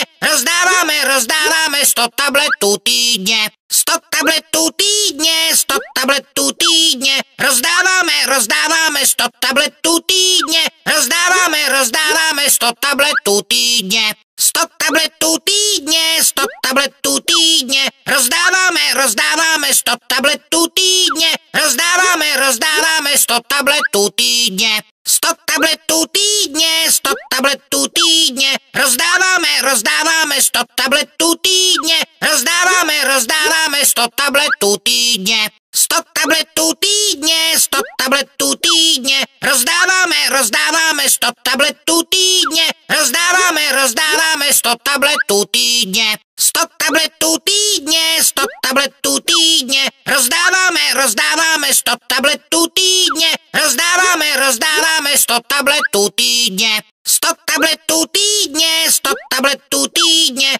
rozdáváme 100 tabletů týdně. 100 tabletů týdně, 100 tabletů týdně, rozdáváme 100 tabletů týdně, rozdáváme 100 tabletů týdně. 100 tabletů týdně, 100 tabletů týdně, rozdáváme 100 tabletů týdně, rozdáváme 100 tabletů týdně. 100 tabletů týdně, 100 tabletů týdně, rozdáváme 100 tabletů týdně, rozdáváme 100 tabletů týdně. 100 tabletů týdně, 100 tabletů týdně, rozdáváme 100 tabletů týdně, rozdáváme 100 tabletů týdně. 100 tabletů týdně, 100 tabletů týdně, rozdáváme 100 tabletů týdně, rozdáváme 100 tabletů týdně. 100 100 tabletů týdně, 100 tabletů týdně,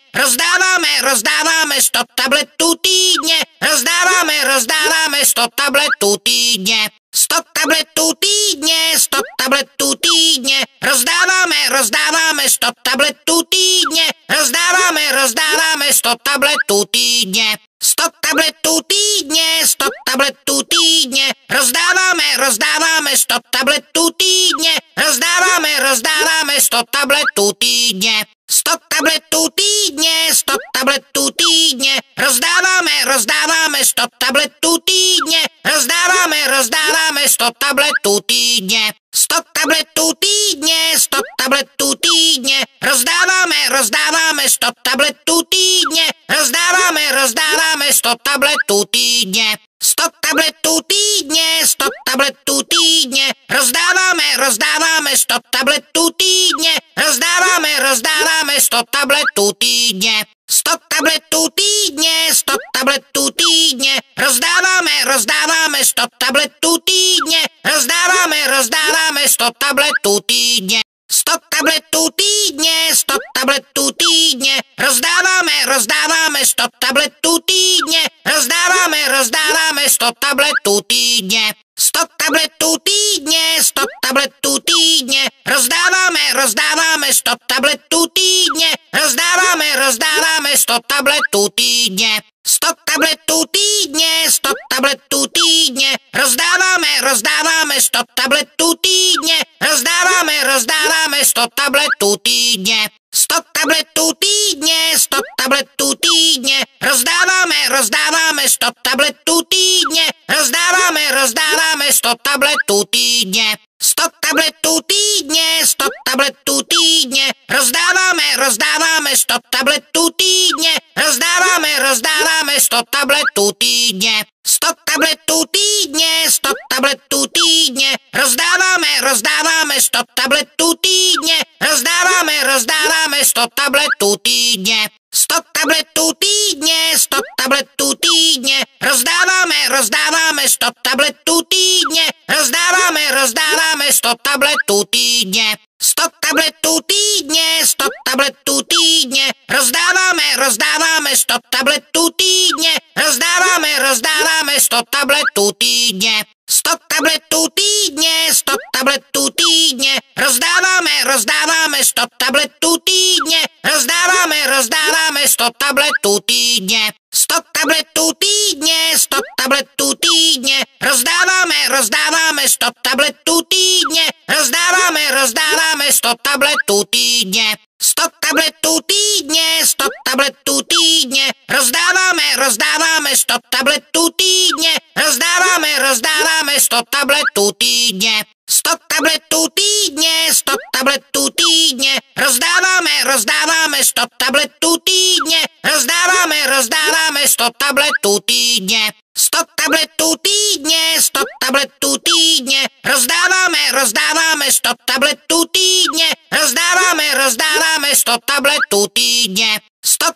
rozdáváme 100 tabletů týdně, rozdáváme 100 tabletů týdně. 100 tabletů týdně, 100 tabletů týdně, rozdáváme 100 tabletů týdně, rozdáváme 100 tabletů týdně. 100 tabletů týdně, 100 tabletů týdně, rozdáváme 100 tabletů týdně, rozdáváme 100 tabletů týdně. 100 tabletů týdně, 100 tabletů týdně, rozdáváme 100 tabletů týdně, rozdáváme 100 tabletů týdně. 100 tabletů týdně, 100 tabletů týdně, rozdáváme 100 tabletů týdně, rozdáváme 100 tabletů týdně. 100 tabletů týdně, 100 tabletů týdně, rozdáváme 100 tabletů týdně, rozdáváme 100 tabletů týdně. 100 tabletů týdně, 100 tabletů týdně, rozdáváme 100 tabletů týdně, rozdáváme 100 tabletů týdně. 100 tabletů týdně, 100 tabletů týdně, rozdáváme 100 tabletů týdně, rozdáváme 100 tabletů týdně. 100 tabletů týdně, 100 tabletů týdně, rozdáváme 100 tabletů týdně, rozdáváme 100 tabletů týdně. 100 tabletů týdně, 100 tabletů týdně, rozdáváme 100 tabletů týdně, rozdáváme 100 tabletů týdně. 100 tabletů týdně, 100 tabletů týdně, rozdáváme 100 tabletů týdně, rozdáváme 100 tabletů týdně. 100 tabletů týdně, 100 tabletů týdně, rozdáváme 100 tabletů týdně, rozdáváme 100 tabletů týdně. 100 tabletů týdně, 100 tabletů týdně, rozdáváme 100 tabletů týdně, rozdáváme 100 tabletů týdně. 100 tabletů týdně, 100 tabletů týdně, rozdáváme 100 tabletů týdně, rozdáváme 100 tabletů týdně. 100 tabletů týdně, 100 tabletů týdně, rozdáváme 100 tabletů týdně, rozdáváme 100 tabletů týdně. 100 tabletů týdně, 100 tabletů týdně, rozdáváme 100 tabletů týdně, rozdáváme 100 tabletů týdně. 100 tabletů týdně, 100 tabletů týdně, rozdáváme 100 tabletů týdně, rozdáváme 100 tabletů týdně. 100 tabletů týdně, 100 tabletů týdně, rozdáváme 100 tabletů týdně, rozdáváme 100 tabletů týdně. 100 tabletů týdně, 100 tabletů týdně, rozdáváme 100 tabletů týdně, rozdáváme 100 tabletů týdně. 100 tabletů týdně, 100 tabletů týdně, rozdáváme 100 tabletů týdně, rozdáváme 100 tabletů týdně. 100 tabletů týdně, 100 tabletů týdně, rozdáváme 100 tabletů týdně, rozdáváme 100 tabletů týdně. 100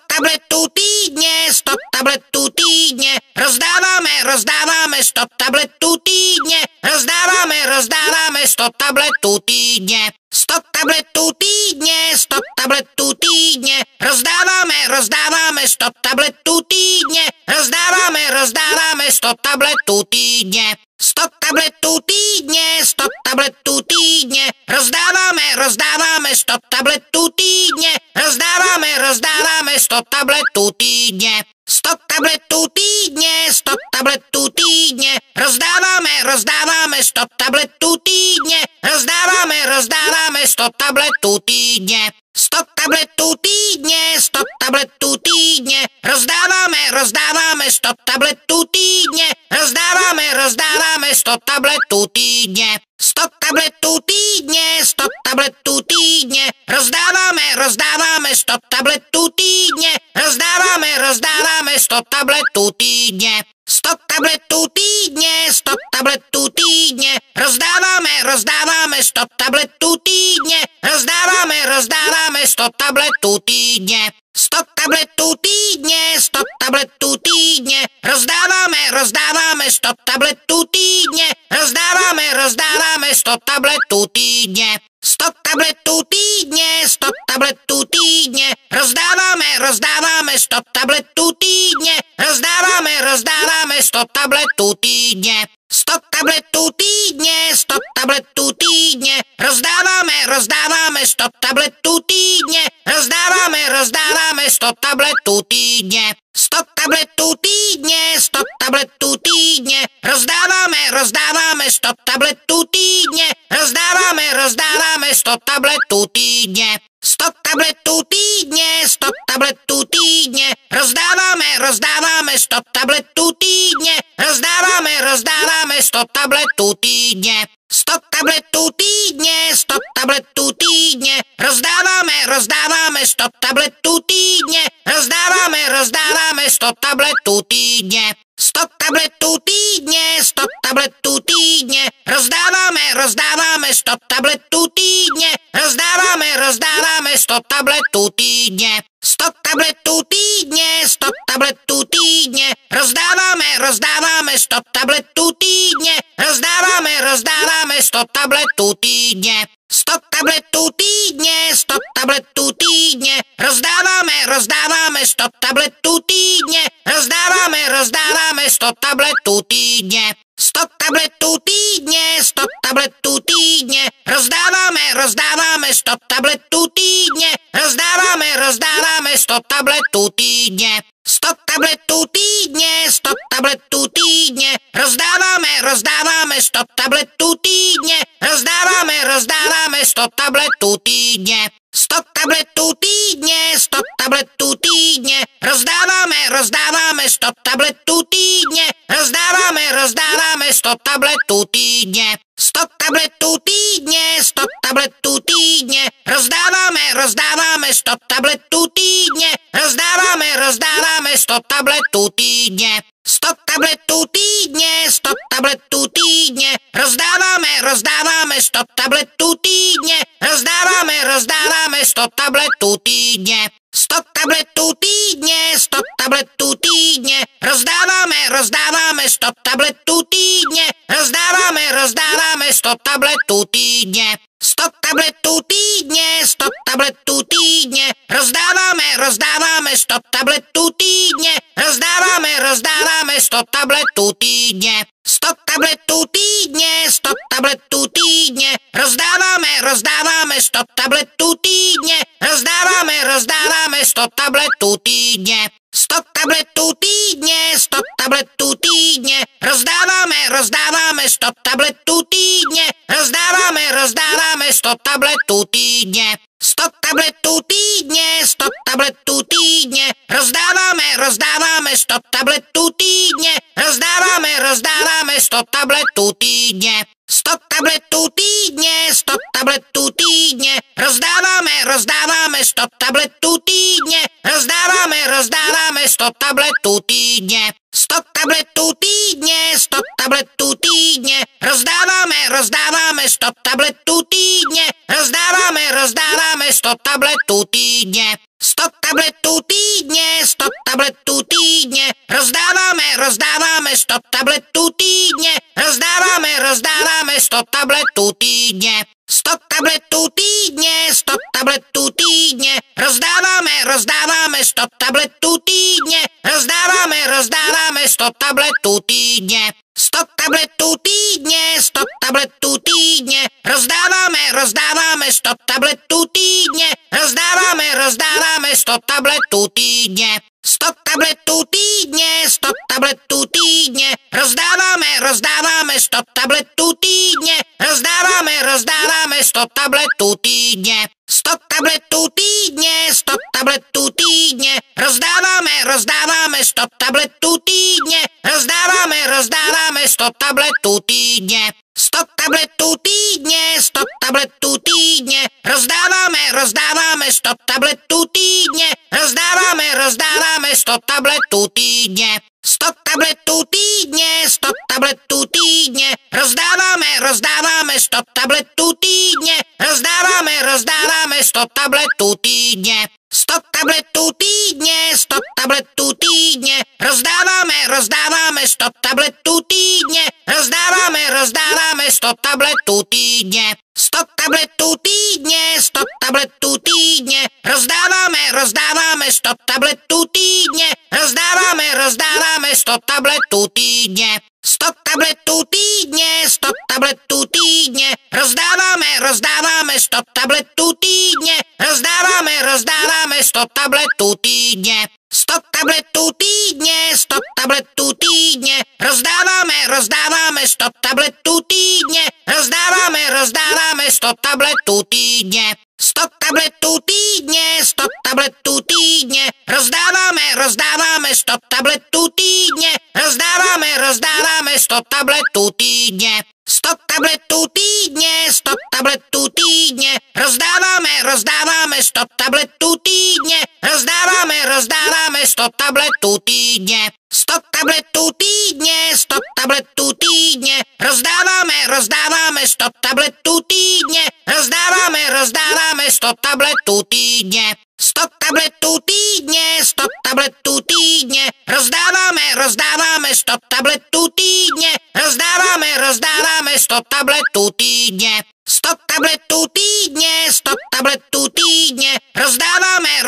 tabletů týdně, 100 tabletů týdně, rozdáváme 100 tabletů týdně, rozdáváme 100 tabletů týdně. 100 tabletů týdně, 100 tabletů týdně, rozdáváme 100 tabletů týdně, rozdáváme 100 tabletů týdně. 100 tabletů týdně, 100 tabletů týdně, rozdáváme 100 tabletů týdně, rozdáváme 100 tabletů týdně. 100 tabletů týdně, 100 tabletů týdně, rozdáváme 100 tabletů týdně, rozdáváme 100 tabletů týdně. 100 tabletů týdně, 100 tabletů týdně, rozdáváme 100 tabletů týdně, rozdáváme 100 tabletů týdně. 100 tabletů týdně, 100 tabletů týdně, rozdáváme 100 tabletů týdně, rozdáváme 100 tabletů týdně. 100 tabletů týdně, 100 tabletů týdně, rozdáváme 100 tabletů týdně, rozdáváme 100 tabletů týdně. 100 100 tabletů týdně, 100 tabletů týdně, rozdáváme 100 tabletů týdně, rozdáváme 100 tabletů týdně. 100 tabletů týdně, 100 tabletů týdně, rozdáváme 100 tabletů týdně, rozdáváme 100 tabletů týdně. 100 tabletů týdně, 100 tabletů týdně, rozdáváme 100 tabletů týdně, rozdáváme 100 tabletů týdně. 100 tabletů týdně, 100 tabletů týdně, rozdáváme 100 tabletů týdně, rozdáváme 100 tabletů týdně. 100 tabletů týdně, 100 tabletů týdně, rozdáváme 100 tabletů týdně, rozdáváme 100 tabletů týdně. 100 tabletů týdně, 100 tabletů týdně, rozdáváme 100 tabletů týdně, rozdáváme 100 tabletů týdně. 100 tabletů týdně, 100 tabletů týdně, rozdáváme 100 tabletů týdně, rozdáváme 100 tabletů týdně. 100 tabletů týdně, 100 tabletů týdně, rozdáváme 100 tabletů týdně, rozdáváme 100 tabletů týdně. 100 tabletů týdně, 100 tabletů týdně, rozdáváme 100 tabletů týdně, rozdáváme 100 tabletů týdně. 100 tabletů týdně, 100 tabletů týdně, rozdáváme 100 tabletů týdně, rozdáváme 100 tabletů týdně. 100 tabletů týdně, 100 tabletů týdně, rozdáváme 100 tabletů týdně, rozdáváme 100 tabletů týdně. 100 tabletů týdně, 100 tabletů týdně, rozdáváme 100 tabletů týdně, rozdáváme 100 tabletů týdně. 100 tabletů týdně, 100 tabletů týdně, rozdáváme 100 tabletů týdně, rozdáváme 100 tabletů týdně. 100 tabletů týdně, 100 tabletů týdně, rozdáváme 100 tabletů týdně, rozdáváme 100 tabletů týdně. 100 tabletů týdně, 100 tabletů týdně, rozdáváme 100 tabletů týdně, rozdáváme 100 tabletů týdně. 100 tabletů týdně, 100 tabletů týdně, rozdáváme 100 tabletů týdně, rozdáváme 100 tabletů týdně. 100 tabletů týdně, 100 tabletů týdně, rozdáváme 100 tabletů týdně, rozdáváme 100 tabletů týdně. 100 tabletů týdně, 100 tabletů týdně, rozdáváme 100 tabletů týdně, rozdáváme 100 tabletů týdně. 100 tabletů týdně, 100 tabletů týdně, rozdáváme 100 tabletů týdně, rozdáváme 100 tabletů týdně. 100 tabletů týdně, 100 tabletů týdně, rozdáváme 100 tabletů týdně, rozdáváme 100 tabletů týdně. 100 tabletů týdně, 100 tabletů týdně, rozdáváme 100 tabletů týdně, rozdáváme 100 tabletů týdně. 100 tabletů týdně, 100 tabletů týdně, rozdáváme 100 tabletů týdně, rozdáváme 100 tabletů týdně. 100 tabletů týdně, 100 tabletů týdně, rozdáváme 100 tabletů týdně, rozdáváme 100 tabletů týdně. 100 tabletů týdně, 100 tabletů týdně, rozdáváme 100 tabletů týdně, rozdáváme 100 tabletů týdně. 100 tabletů týdně, 100 tabletů týdně, rozdáváme 100 tabletů týdně, rozdáváme 100 tabletů týdně. 100 tabletů týdně, 100 tabletů týdně, rozdáváme 100 tabletů týdně, rozdáváme 100 tabletů týdně. 100 tabletů týdně, 100 tabletů týdně, rozdáváme 100 tabletů týdně, rozdáváme 100 tabletů týdně. 100 tabletů týdně, 100 tabletů týdně, rozdáváme 100 tabletů týdně, rozdáváme 100 tabletů týdně. 100 tabletů týdně, 100 tabletů týdně, rozdáváme 100 tabletů týdně, rozdáváme 100 tabletů týdně. 100 tabletů týdně, 100 tabletů týdně, rozdáváme 100 tabletů týdně, rozdáváme 100 tabletů týdně. 100 tabletů týdně, 100 tabletů týdně, rozdáváme 100 tabletů týdně, rozdáváme 100 tabletů týdně. 100 tabletů týdně, 100 tabletů týdně, rozdáváme 100 tabletů týdně, rozdáváme 100 tabletů týdně. 100 tabletů týdně, 100 tabletů týdně, rozdáváme 100 tabletů týdně, rozdáváme 100 tabletů týdně. 100 tabletů týdně, 100 tabletů týdně, rozdáváme 100 tabletů týdně, rozdáváme 100 tabletů týdně. 100 tabletů týdně, 100 tabletů týdně, rozdáváme 100 tabletů týdně, rozdáváme 100 tabletů týdně. 100 tabletů týdně, 100 tabletů týdně, rozdáváme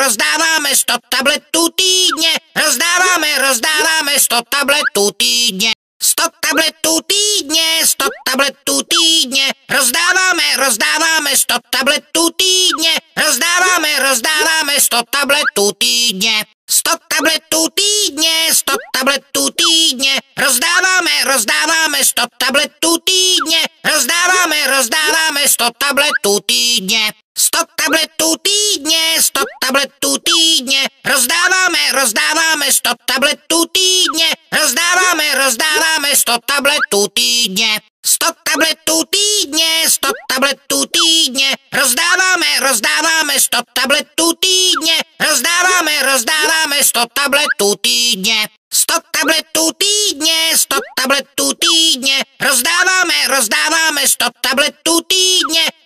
100 tabletů týdně, rozdáváme 100 tabletů týdně. 100 tabletů týdně, 100 tabletů týdně, rozdáváme 100 tabletů týdně, rozdáváme 100 tabletů týdně. 100 tabletů týdně, 100 tabletů týdně, rozdáváme 100 tabletů týdně, rozdáváme 100 tabletů týdně. 100 tabletů týdně, 100 tabletů týdně, rozdáváme 100 tabletů týdně, rozdáváme 100 tabletů týdně. 100 tabletů týdně, 100 tabletů týdně, rozdáváme 100 tabletů týdně, rozdáváme 100 tabletů týdně. 100 tabletů týdně, 100 tabletů týdně, rozdáváme 100 tabletů týdně,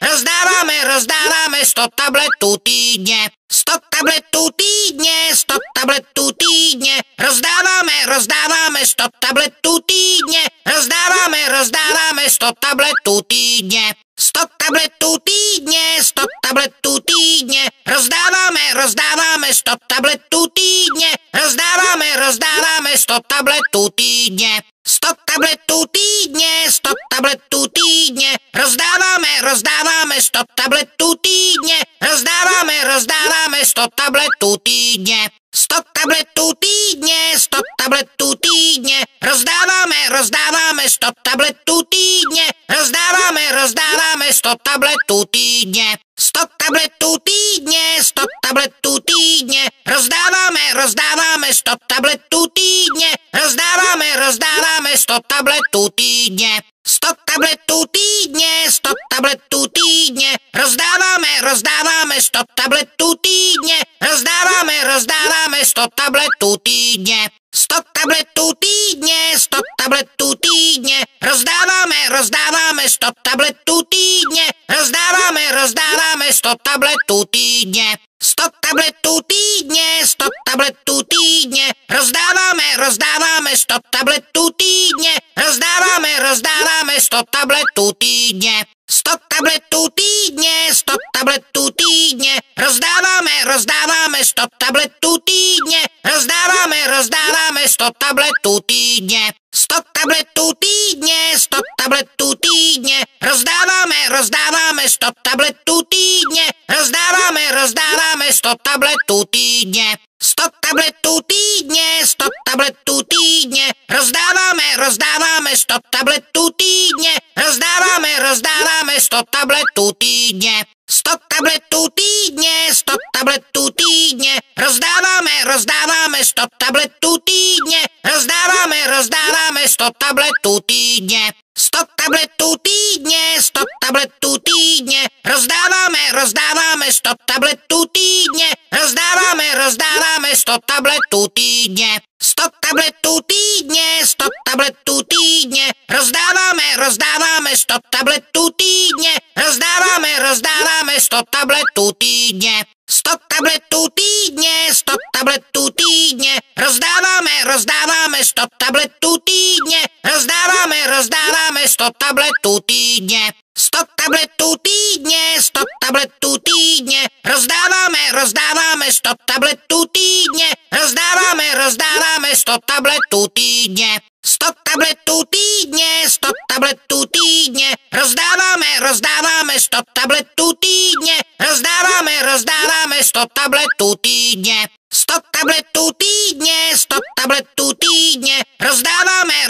rozdáváme 100 tabletů týdně. 100 tabletů týdně, 100 tabletů týdně, rozdáváme 100 tabletů týdně, rozdáváme 100 tabletů týdně. 100 tabletů týdně, 100 tabletů týdně, rozdáváme 100 tabletů týdně, rozdáváme 100 tabletů týdně. 100 tabletů týdně, 100 tabletů týdně, rozdáváme 100 tabletů týdně, rozdáváme 100 tabletů týdně. 100 tabletů týdně, 100 tabletů týdně, rozdáváme 100 tabletů týdně, rozdáváme 100 tabletů týdně. 100 tabletů týdně, 100 tabletů týdně, rozdáváme 100 tabletů týdně, rozdáváme 100 tabletů týdně. 100 tabletů týdně, 100 tabletů týdně, rozdáváme 100 tabletů týdně, rozdáváme 100 tabletů týdně. 100 tabletů týdně, 100 tabletů týdně, rozdáváme 100 tabletů týdně, rozdáváme 100 tabletů týdně. 100 tabletů týdně, 100 tabletů týdně, rozdáváme 100 tabletů týdně, rozdáváme 100 tabletů týdně. 100 tabletů týdně, 100 tabletů týdně, rozdáváme 100 tabletů týdně, rozdáváme 100 tabletů týdně. 100 tabletů týdně, 100 tabletů týdně, rozdáváme 100 tabletů týdně, rozdáváme 100 tabletů týdně. 100 tabletů týdně, 100 tabletů týdně, rozdáváme 100 tabletů týdně, rozdáváme 100 tabletů týdně. 100 tabletů týdně, 100 tabletů týdně, rozdáváme 100 tabletů týdně, rozdáváme 100 tabletů týdně. 100 tabletů týdně, 100 tabletů týdně, rozdáváme 100 tabletů týdně, rozdáváme 100 tabletů týdně. 100 tabletů týdně, 100 tabletů týdně, rozdáváme 100 tabletů týdně, rozdáváme 100 tabletů týdně. 100 tabletů týdně, 100 tabletů týdně, rozdáváme 100 tabletů týdně, rozdáváme 100 tabletů týdně. 100 100 tabletů týdně, 100 tabletů týdně, rozdáváme 100 tabletů týdně, rozdáváme 100 tabletů týdně. 100 tabletů týdně, 100 tabletů týdně, rozdáváme 100 tabletů týdně, rozdáváme 100 tabletů týdně. 100 tabletů týdně, 100 tabletů týdně, rozdáváme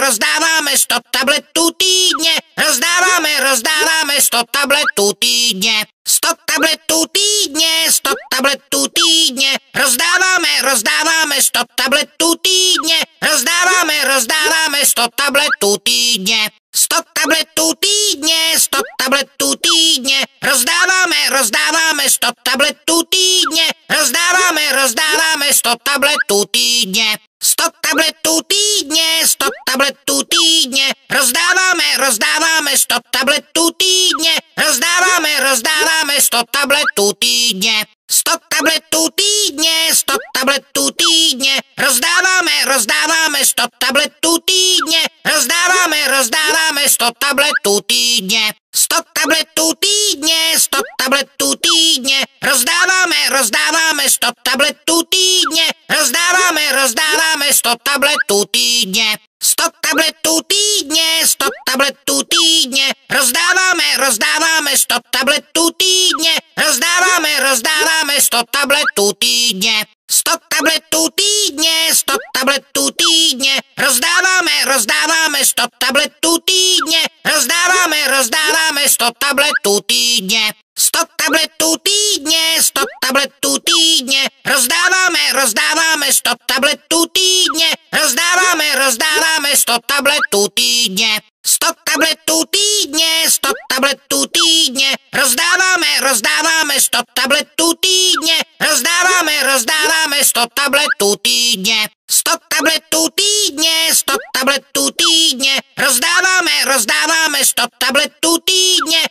100 tabletů týdně, rozdáváme 100 tabletů týdně. 100 tabletů týdně, 100 tabletů týdně, rozdáváme 100 tabletů týdně, rozdáváme 100 tabletů týdně. 100 tabletů týdně, 100 tabletů týdně, rozdáváme 100 tabletů týdně, rozdáváme 100 tabletů týdně. 100 tabletů týdně, 100 tabletů týdně, rozdáváme 100 tabletů týdně, rozdáváme 100 tabletů týdně. 100 tabletů týdně, 100 tabletů týdně, rozdáváme 100 tabletů týdně, rozdáváme 100 tabletů týdně. 100 tabletů týdně, 100 tabletů týdně, rozdáváme 100 tabletů týdně, rozdáváme 100 tabletů týdně. 100 tabletů týdně, 100 tabletů týdně, rozdáváme 100 tabletů týdně, rozdáváme 100 tabletů týdně. 100 tabletů týdně, 100 tabletů týdně, rozdáváme 100 tabletů týdně, rozdáváme 100 tabletů týdně. 100 tabletů týdně, 100 tabletů týdně, rozdáváme 100 tabletů týdně, rozdáváme 100 tabletů týdně. 100 tabletů týdně, 100 tabletů týdně, rozdáváme 100 tabletů týdně, rozdáváme 100 tabletů týdně. 100 tabletů týdně, 100 tabletů týdně, rozdáváme 100 tabletů týdně,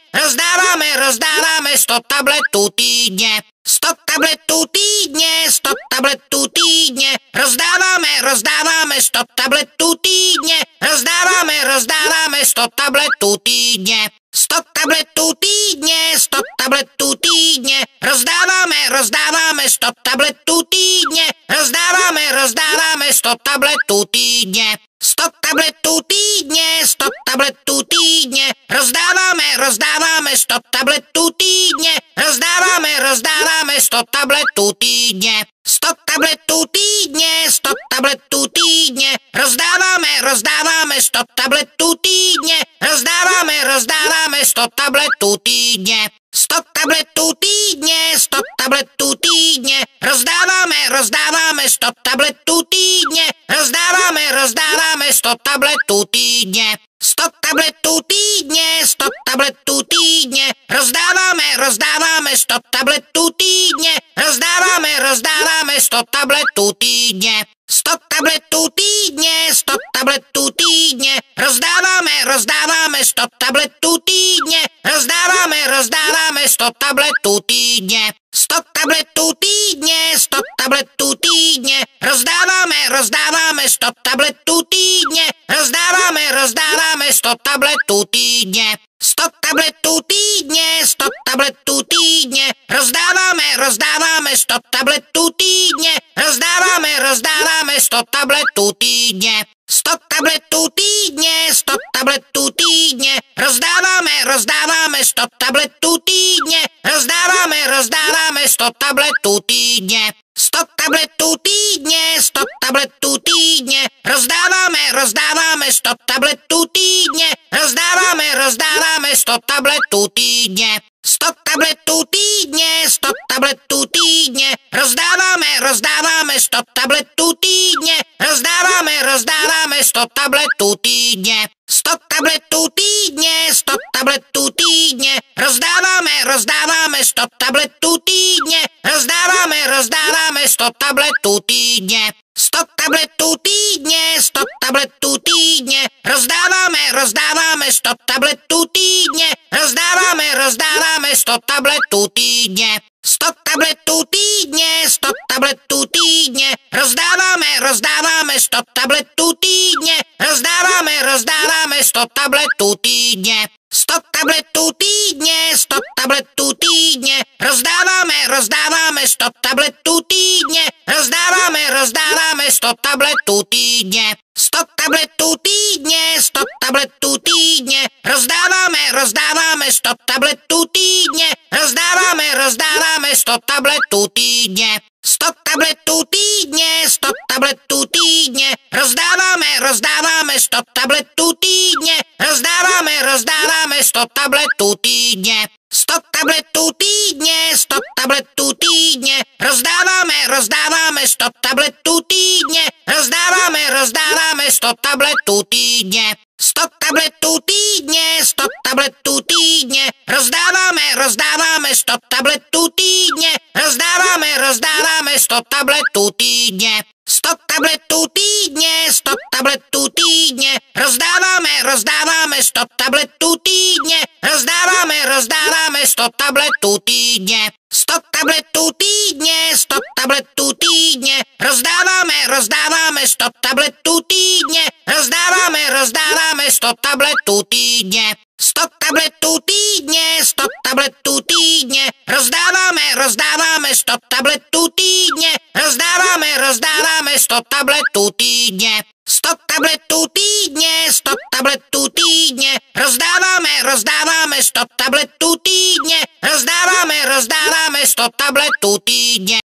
rozdáváme 100 tabletů týdně. 100 tabletů týdně, 100 tabletů týdně, rozdáváme 100 tabletů týdně, rozdáváme 100 tabletů týdně. 100 tabletů týdně, 100 tabletů týdně, rozdáváme 100 tabletů týdně, rozdáváme 100 tabletů týdně. 100 tabletů týdně, 100 tabletů týdně, rozdáváme 100 tabletů týdně, rozdáváme 100 tabletů týdně. 100 tabletů týdně, 100 tabletů týdně, rozdáváme 100 tabletů týdně, rozdáváme 100 tabletů týdně. 100 tabletů týdně, 100 tabletů týdně, rozdáváme 100 tabletů týdně, rozdáváme 100 tabletů týdně. 100 tabletů týdně, 100 tabletů týdně, rozdáváme 100 tabletů týdně, rozdáváme 100 tabletů týdně. 100 tabletů týdně, 100 tabletů týdně, rozdáváme 100 tabletů týdně, rozdáváme 100 tabletů týdně. 100 tabletů týdně, 100 tabletů týdně, rozdáváme 100 tabletů týdně, rozdáváme 100 tabletů týdně. 100 tabletů týdně, 100 tabletů týdně, rozdáváme 100 tabletů týdně, rozdáváme 100 tabletů týdně. 100 tabletů týdně, 100 tabletů týdně, rozdáváme 100 tabletů týdně, rozdáváme 100 tabletů týdně. 100 tabletů týdně, 100 tabletů týdně, rozdáváme 100 tabletů týdně, rozdáváme 100 tabletů týdně. 100 tabletů týdně, 100 tabletů týdně, rozdáváme 100 tabletů týdně, rozdáváme 100 tabletů týdně. 100 tabletů týdně, 100 tabletů týdně, rozdáváme 100 tabletů týdně, rozdáváme 100 tabletů týdně. 100 tabletů týdně, 100 tabletů týdně, rozdáváme 100 tabletů týdně, rozdáváme 100 tabletů týdně. 100 tabletů týdně, 100 tabletů týdně, rozdáváme 100 tabletů týdně, rozdáváme 100 tabletů týdně. 100 tabletů týdně. 100 tabletů týdně. 100 tabletů týdně, 100 tabletů týdně, rozdáváme 100 tabletů týdně, rozdáváme 100 tabletů týdně. 100 tabletů týdně, 100 tabletů týdně, rozdáváme 100 tabletů týdně, rozdáváme 100 tabletů týdně. 100 tabletů týdně, 100 tabletů týdně, rozdáváme 100 tabletů týdně, rozdáváme 100 tabletů týdně. 100 tabletů týdně, 100 tabletů týdně, rozdáváme 100 tabletů týdně, rozdáváme 100 tabletů týdně. 100 tabletů týdně, 100 tabletů týdně, rozdáváme 100 tabletů týdně, rozdáváme 100 tabletů týdně. 100 tabletů týdně, 100 tabletů týdně, rozdáváme 100 tabletů týdně, rozdáváme 100 tabletů týdně. 100 tabletů týdně, 100 tabletů týdně, rozdáváme 100 tabletů týdně, rozdáváme 100 tabletů týdně. 100 tabletů týdně, 100 tabletů týdně, rozdáváme 100 tabletů týdně, rozdáváme 100 tabletů týdně.